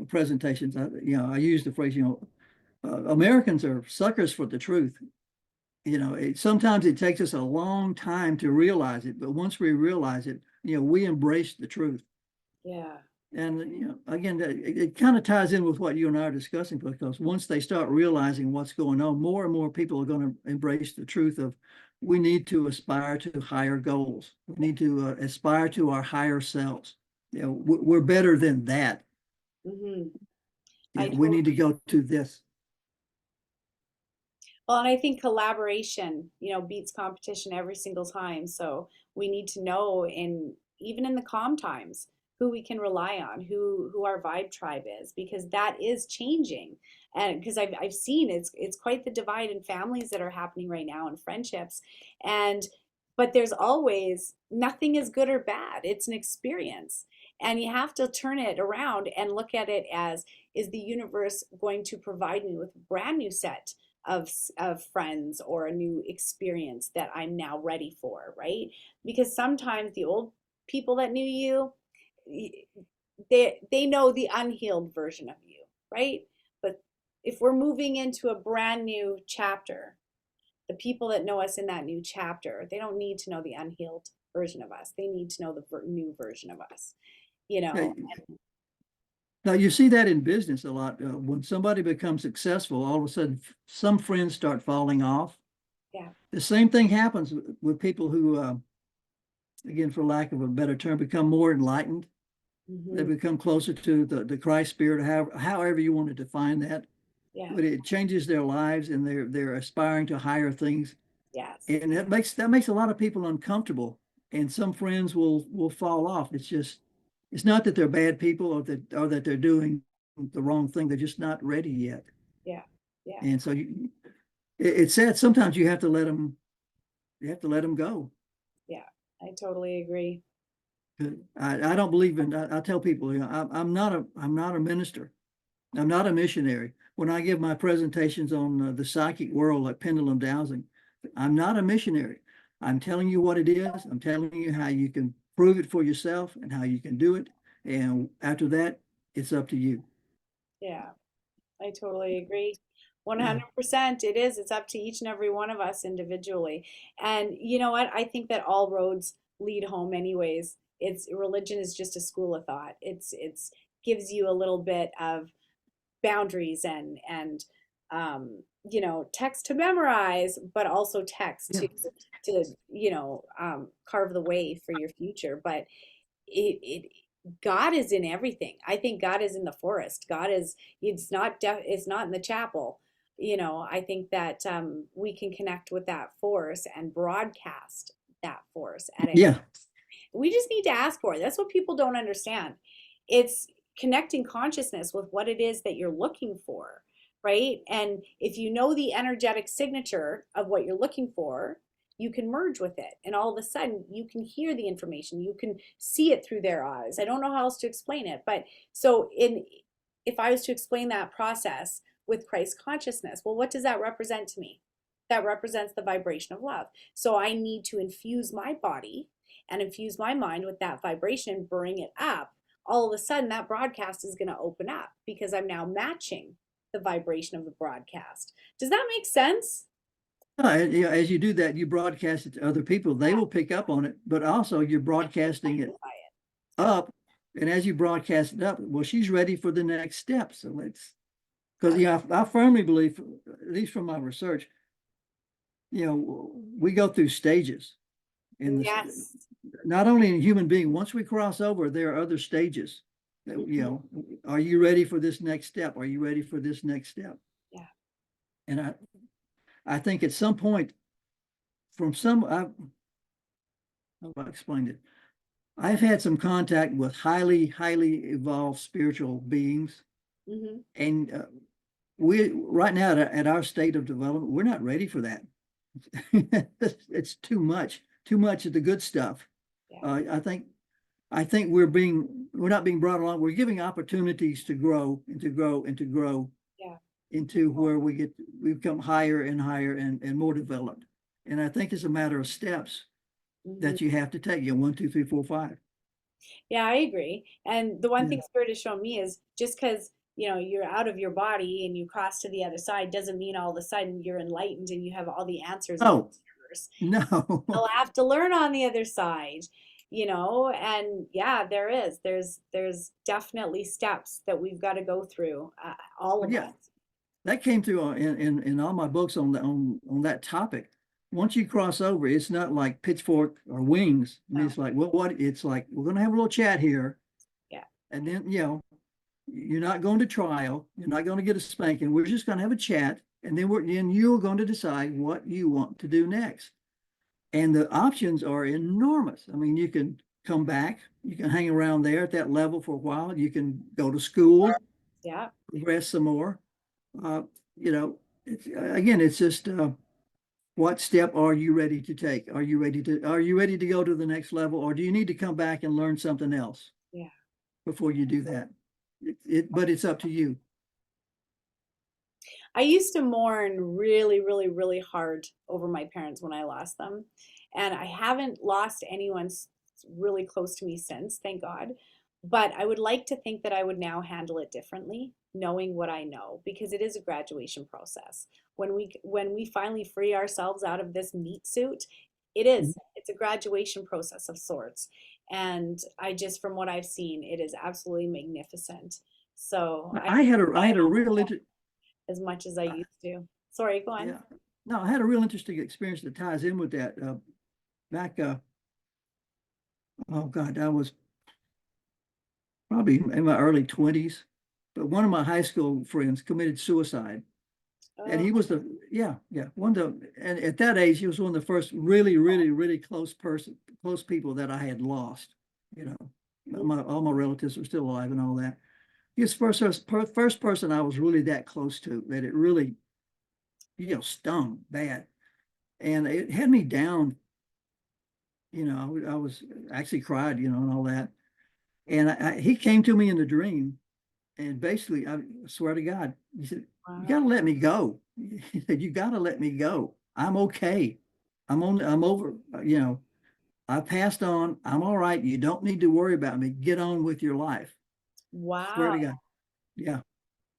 presentations, I use the phrase, Americans are suckers for the truth. Sometimes it takes us a long time to realize it, but once we realize it, we embrace the truth. Yeah. And again, it kind of ties in with what you and I are discussing, because once they start realizing what's going on, more and more people are going to embrace the truth of we need to aspire to higher goals. We need to aspire to our higher selves. We're better than that. Hmm. We need to go to this. Well, and I think collaboration, you know, beats competition every single time. So we need to know in even in the calm times who we can rely on, who our vibe tribe is, because that is changing. And because I've seen it's quite the divide in families that are happening right now and friendships. And but there's always nothing is good or bad. It's an experience. And you have to turn it around and look at it as, is the universe going to provide me with a brand new set of friends or a new experience that I'm now ready for, right? Because sometimes the old people that knew you, they know the unhealed version of you, right? But if we're moving into a brand new chapter, the people that know us in that new chapter, they don't need to know the unhealed version of us. They need to know the new version of us, you know? Now, you see that in business a lot. When somebody becomes successful, all of a sudden, some friends start falling off. Yeah. The same thing happens with people who, again, for lack of a better term, become more enlightened. They Hmm. become closer to the Christ spirit, however you want to define that. Yeah. But it changes their lives, and they're aspiring to higher things, Yes. and that makes a lot of people uncomfortable. And some friends will fall off. It's not that they're bad people, or that they're doing the wrong thing. They're just not ready yet. Yeah. Yeah. And so it's sad. Sometimes you have to let them. You have to let them go. Yeah. I totally agree. I don't believe in. I tell people, I'm not a minister. I'm not a missionary. When I give my presentations on the psychic world, like pendulum dowsing, I'm not a missionary. I'm telling you what it is. I'm telling you how you can prove it for yourself and how you can do it. And after that, it's up to you. Yeah. I totally agree. Yeah. 100% it is. It's up to each and every one of us individually. And you know what? I think that all roads lead home anyways. It's religion is just a school of thought. It's gives you a little bit of boundaries and you know, text to memorize, but also text Yeah. to carve the way for your future. But it God is in everything. I think God is in the forest. God is it's not in the chapel. You know, I think that we can connect with that force and broadcast that force at any. Yeah. We just need to ask for it. That's what people don't understand. It's connecting consciousness with what it is that you're looking for, right? And if you know the energetic signature of what you're looking for, you can merge with it. And all of a sudden, you can hear the information. You can see it through their eyes. I don't know how else to explain it. But so if I was to explain that process with Christ consciousness, well, what does that represent to me? That represents the vibration of love. So I need to infuse my body and infuse my mind with that vibration and bring it up. All of a sudden, that broadcast is going to open up because I'm now matching the vibration of the broadcast. Does that make sense? As you do that, you broadcast it to other people. They will pick up on it, but also you're broadcasting it Amplify it. up. And as you broadcast it up, well, she's ready for the next step. So because I firmly believe, at least from my research, we go through stages in this, Yes. not only in human being. Once we cross over, there are other stages that, are you ready for this next step? Are you ready for this next step? Yeah. And I think at some point, from some, how do I explain it? I've had some contact with highly, highly evolved spiritual beings, Hmm. and we right now at our state of development, we're not ready for that. It's too much of the good stuff. Yeah. I think we're not being brought along. We're giving opportunities to grow and to grow and to grow Yeah. into where we become higher and higher and more developed. And I think it's a matter of steps Mhm. that you have to take. You know, 1, 2, 3, 4, 5. Yeah, I agree. And the one Yeah. thing Spirit has shown me is just because, you're out of your body and you cross to the other side doesn't mean all of a sudden you're enlightened and you have all the answers in the Oh, universe. no. You'll have to learn on the other side, and yeah, there's definitely steps that we've got to go through, all But of yeah, us. that came through in all my books on that topic. Once you cross over, it's not like pitchfork or wings. I mean, No. it's like what it's like. We're gonna have a little chat here, Yeah. and then you're not going to trial. You're not going to get a spanking. We're just going to have a chat, and then you're going to decide what you want to do next. And the options are enormous. I mean, you can come back. You can hang around there at that level for a while. You can go to school, Yeah. progress some more. Uh, again, it's just what step are you ready to take? Are you ready to go to the next level, or do you need to come back and learn something else Yeah. before you do that? But it's up to you. I used to mourn really, really, really hard over my parents when I lost them. And I haven't lost anyone really close to me since, thank God. But I would like to think that I would now handle it differently, knowing what I know, because it is a graduation process. When we finally free ourselves out of this meat suit, it's a graduation process of sorts. And I just from what I've seen, it is absolutely magnificent. So I I had a real as much as I used to. Sorry, go on. yeah. No, I had a real interesting experience that ties in with that. Back, oh God, I was probably in my early 20s, but one of my high school friends committed suicide. And Oh, he was one of the, and at that age, he was one of the first really, really, really close people that I had lost. You know, all my relatives were still alive and all that. He was first person I was really that close to that it really, stung bad. And it had me down. I was actually cried, and all that. And he came to me in a dream, and basically, I swear to God, he said, "You got wow. to let me go." He said, "You got to let me go. I'm okay. I'm over. I passed on. I'm all right. You don't need to worry about me. Get on with your life." Swear Wow. to God. Yeah.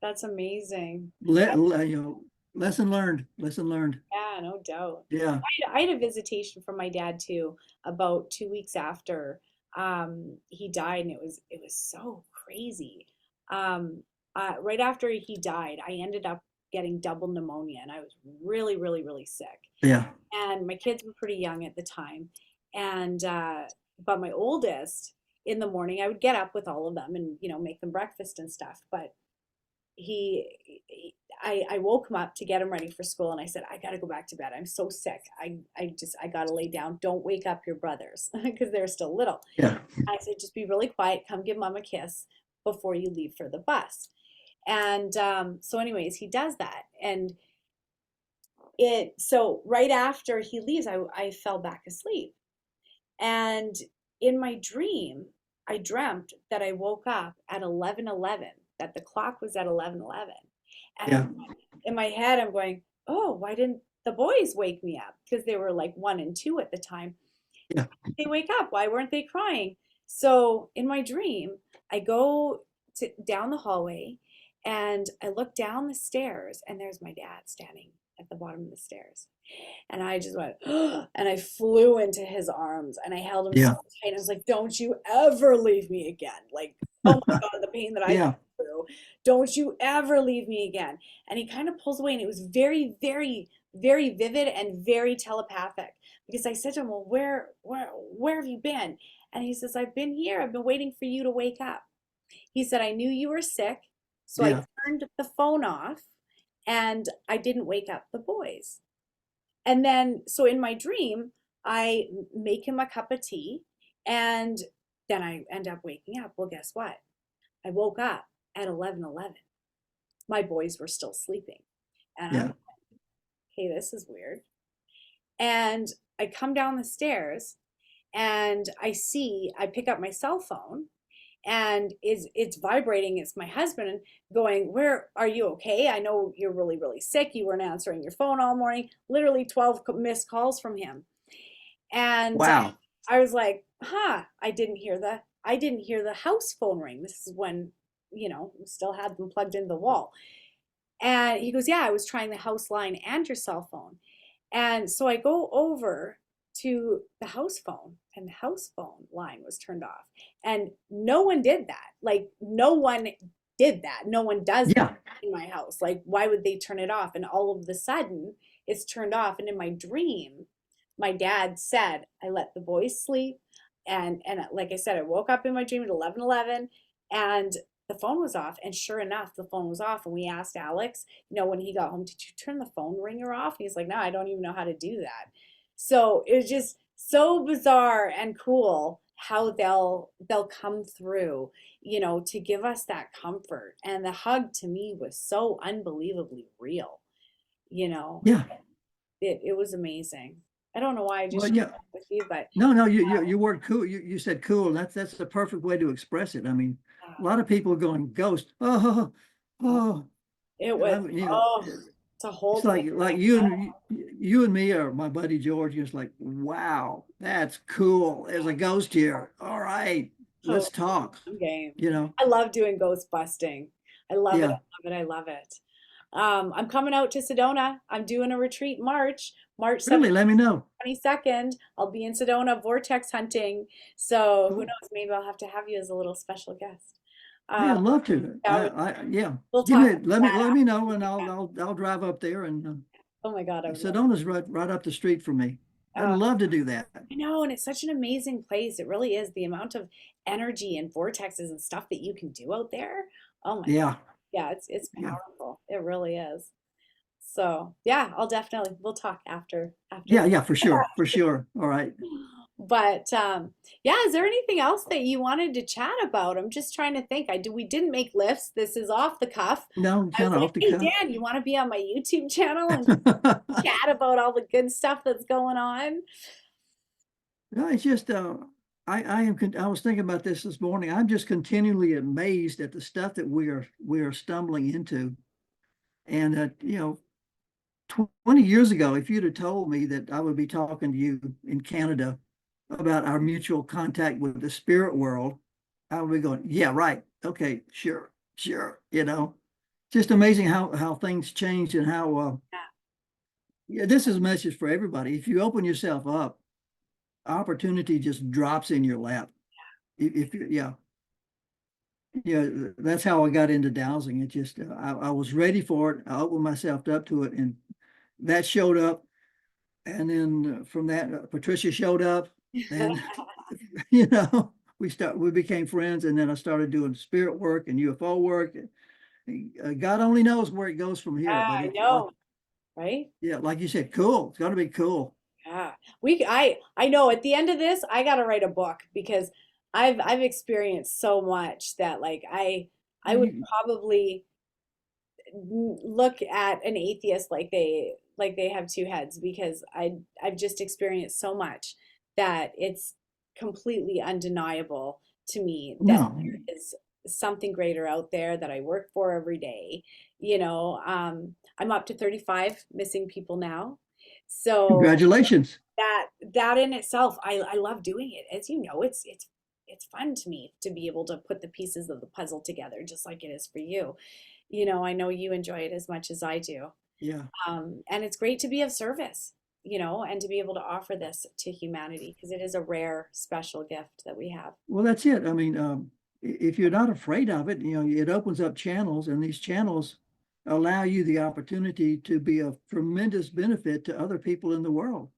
That's amazing. Lesson learned. Lesson learned. Yeah, no doubt. Yeah. I had a visitation from my dad too, about 2 weeks after he died, and it was so crazy. Um, right after he died, I ended up getting double pneumonia, and I was really, really, really sick. Yeah. And my kids were pretty young at the time, and but my oldest, in the morning, I would get up with all of them and make them breakfast and stuff. But I woke him up to get him ready for school, and I said, I got to go back to bed. I'm so sick. I got to lay down. Don't wake up your brothers because they're still little. Yeah. I said, just be really quiet. Come give mom a kiss before you leave for the bus. And so, anyways, he does that. And so right after he leaves, I fell back asleep. And in my dream, I dreamt that I woke up at 11:11, that the clock was at 11:11. And Yeah. in my head, I'm going, oh, why didn't the boys wake me up? Because they were like 1 and 2 at the time. Yeah. They wake up. Why weren't they crying? So in my dream, I go down the hallway and I look down the stairs, and there's my dad standing at the bottom of the stairs. And I just went, and I flew into his arms and I held him so Yeah. tight. I was like, don't you ever leave me again. Like, oh my God, the pain that I went Yeah. through. Don't you ever leave me again. And he kind of pulls away, and it was very, very, very vivid and very telepathic, because I said to him, well, where have you been? And he says, I've been here. I've been waiting for you to wake up. He said, I knew you were sick, so I Yeah. turned the phone off and I didn't wake up the boys. And then, so in my dream, I make him a cup of tea, and then I end up waking up. Well, guess what? I woke up at 11:11. my boys were still sleeping. And I'm Yeah. like, hey, this is weird. And I come down the stairs and I pick up my cell phone and it's vibrating. It's my husband going, "Where are you okay? I know you're really, really sick. You weren't answering your phone all morning." Literally 12 missed calls from him. And Wow. I was like, huh, I didn't hear the house phone ring. This is when, we still had them plugged into the wall. And he goes, yeah, I was trying the house line and your cell phone. And so I go over to the house phone, and the house phone line was turned off. And no one did that. Like, no one did that. No one does that Yeah. in my house. Like, why would they turn it off? And all of a sudden, it's turned off. And in my dream, my dad said, I let the boys sleep. And like I said, I woke up in my dream at 11:11, and the phone was off. And sure enough, the phone was off. And we asked Alex, when he got home, did you turn the phone ringer off? He's like, no, I don't even know how to do that. So it was just so bizarre and cool how they'll come through, to give us that comfort. And the hug to me was so unbelievably real, you know. Yeah. It was amazing. I don't know why I just Well, shared yeah. that with you, but No, no, you word cool. You said cool. And that's the perfect way to express it. I mean, a lot of people going ghost. Oh, uh, oh, it and was, I'm, it's a whole it's different like you and me or my buddy George, just like, wow, that's cool. There's a ghost here. All right, let's talk. game. You know, I love doing ghost busting. I love it. yeah. I love it. I love it. I'm coming out to Sedona. I'm doing a retreat March Really, 17th, let me know. 22nd. I'll be in Sedona vortex hunting. So who Cool. knows? Maybe I'll have to have you as a little special guest. Hey, Um, I'd love to. yeah, Yeah. we'll Give talk me, about let that. me know, and I'll drive up there. And Oh my God, I would love Sedona's right up the street from me. I'd it. love to do that. I know, and it's such an amazing place. It really is. The amount of energy and vortexes and stuff that you can do out there. Oh my God. Yeah, Yeah, it's yeah, powerful. It really is. So yeah, we'll talk after yeah, the yeah, for sure, for sure. All right. but yeah, is there anything else that you wanted to chat about? I'm just trying to think. We didn't make lists. This is off the cuff. No, I was kind of like, off the hey cuff. Dan, you want to be on my YouTube channel and chat about all the good stuff that's going on? No, it's just I was thinking about this morning. I'm just continually amazed at the stuff that we are stumbling into. And 20 years ago, if you'd have told me that I would be talking to you in Canada about our mutual contact with the spirit world, I would be going, yeah, right. Okay, sure, sure. Just amazing how things change and how yeah, this is a message for everybody. If you open yourself up, opportunity just drops in your lap. If you, yeah, yeah, that's how I got into dowsing. It just I was ready for it. I opened myself up to it, and that showed up. And then from that, Patricia showed up, and you know, we became friends. And then I started doing spirit work and UFO work. God only knows where it goes from here, but I it's like, know, right? yeah, like you said, cool. It's going to be cool. Yeah. I know at the end of this, I gotta write a book because I've experienced so much that like I would You, probably look at an atheist like they have two heads because I've just experienced so much that it's completely undeniable to me that no, there is something greater out there that I work for every day. I'm up to 35 missing people now. So congratulations. that in itself, I love doing it. As you know, it's fun to me to be able to put the pieces of the puzzle together, just like it is for you. I know you enjoy it as much as I do. Yeah. And it's great to be of service, and to be able to offer this to humanity because it is a rare, special gift that we have. Well, that's it. I mean, if you're not afraid of it, it opens up channels, and these channels allow you the opportunity to be of tremendous benefit to other people in the world.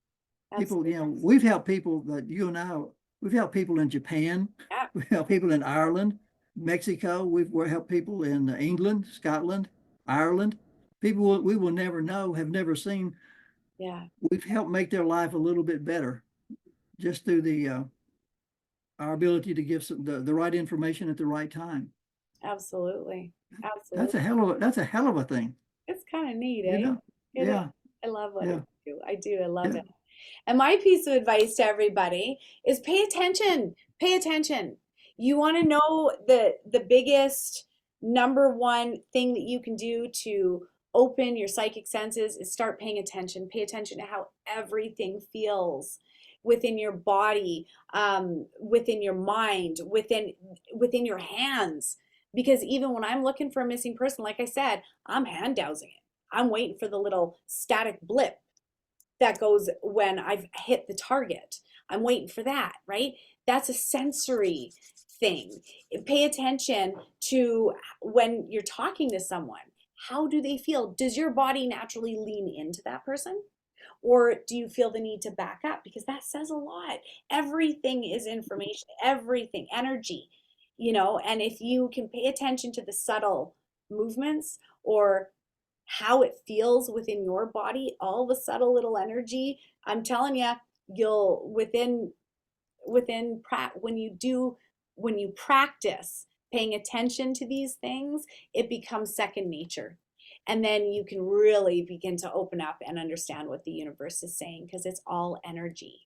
People, Absolutely. we've helped people that you and I, we've helped people in Japan, Yeah. we've helped people in Ireland, Mexico, we've helped people in England, Scotland, Ireland. People we will never know, have never seen. Yeah. We've helped make their life a little bit better just through the our ability to give the right information at the right time. Absolutely. That's Absolutely. a hell of that's a hell of a thing, It's kind of neat, you eh? know? It is. Yeah, I love what I yeah, do. I do. I love yeah. it. And my piece of advice to everybody is pay attention. Pay attention. You want to know the biggest number one thing that you can do to open your psychic senses is start paying attention. Pay attention to how everything feels within your body, within your mind, within your hands. Because even when I'm looking for a missing person, like I said, I'm hand dowsing it. I'm waiting for the little static blip that goes when I've hit the target. I'm waiting for that, right? That's a sensory thing. Pay attention to when you're talking to someone. How do they feel? Does your body naturally lean into that person? Or do you feel the need to back up? Because that says a lot. Everything is information, everything, energy, and if you can pay attention to the subtle movements or how it feels within your body, all the subtle little energy, I'm telling you, you'll when you practice paying attention to these things, it becomes second nature. And then you can really begin to open up and understand what the universe is saying because it's all energy.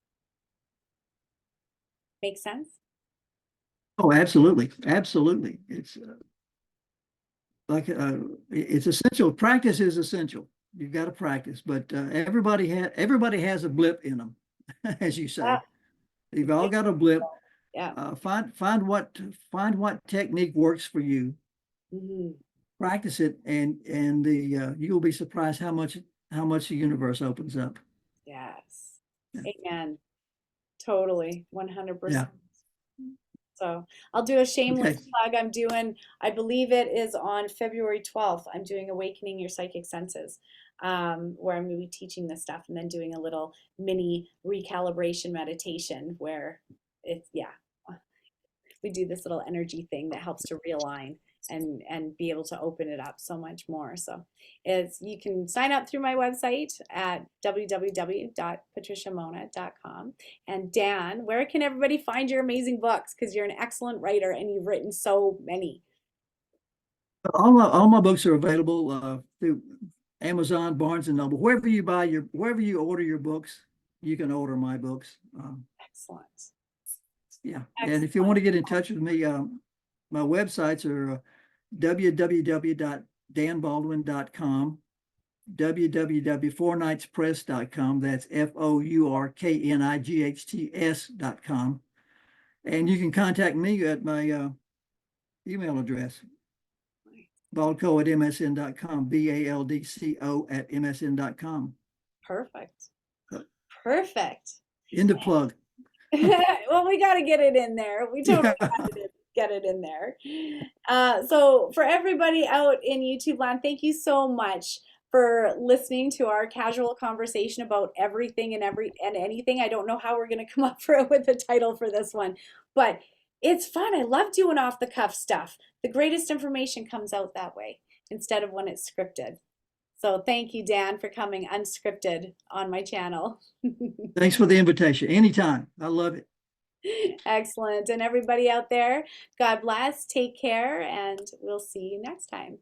Make sense? Oh, absolutely, absolutely. It's like it's essential. Practice is essential. You've got to practice, but everybody has a blip in them, as you Yeah. say. You've all got a blip. Yeah. Find what technique works for you. Hmm. Practice it, and the you'll be surprised how much the universe opens up. Yes. Yeah. Amen. Totally. Yeah. 100%. So I'll do a shameless Okay. plug. I believe it is on February 12th. I'm doing Awakening Your Psychic Senses, where I'm going to be teaching this stuff and then doing a little mini recalibration meditation where yeah, we do this little energy thing that helps to realign and be able to open it up so much more. So you can sign up through my website at www.patriciamona.com. And Dan, where can everybody find your amazing books? Because you're an excellent writer and you've written so many. All my books are available through Amazon, Barnes and Noble, wherever you order your books, you can order my books. Excellent. Yeah, and if you want Excellent. to get in touch with me, my websites are www.danbaldwin.com, www.fournightspress.com. That's FOURKNIGHTS.com, and you can contact me at my email address, baldco@msn.com, BALDCO@msn.com. Perfect. Uh, Perfect. End of plug. Well, we got to get it in there. We totally Yeah. got to get it in there. So, for everybody out in YouTube land, thank you so much for listening to our casual conversation about everything and anything. I don't know how we're going to come up with a title for this one, but it's fun. I love doing off the cuff stuff. The greatest information comes out that way instead of when it's scripted. So, thank you, Dan, for coming unscripted on my channel. Thanks for the invitation. Anytime. I love it. Excellent. And everybody out there, God bless, take care, and we'll see you next time.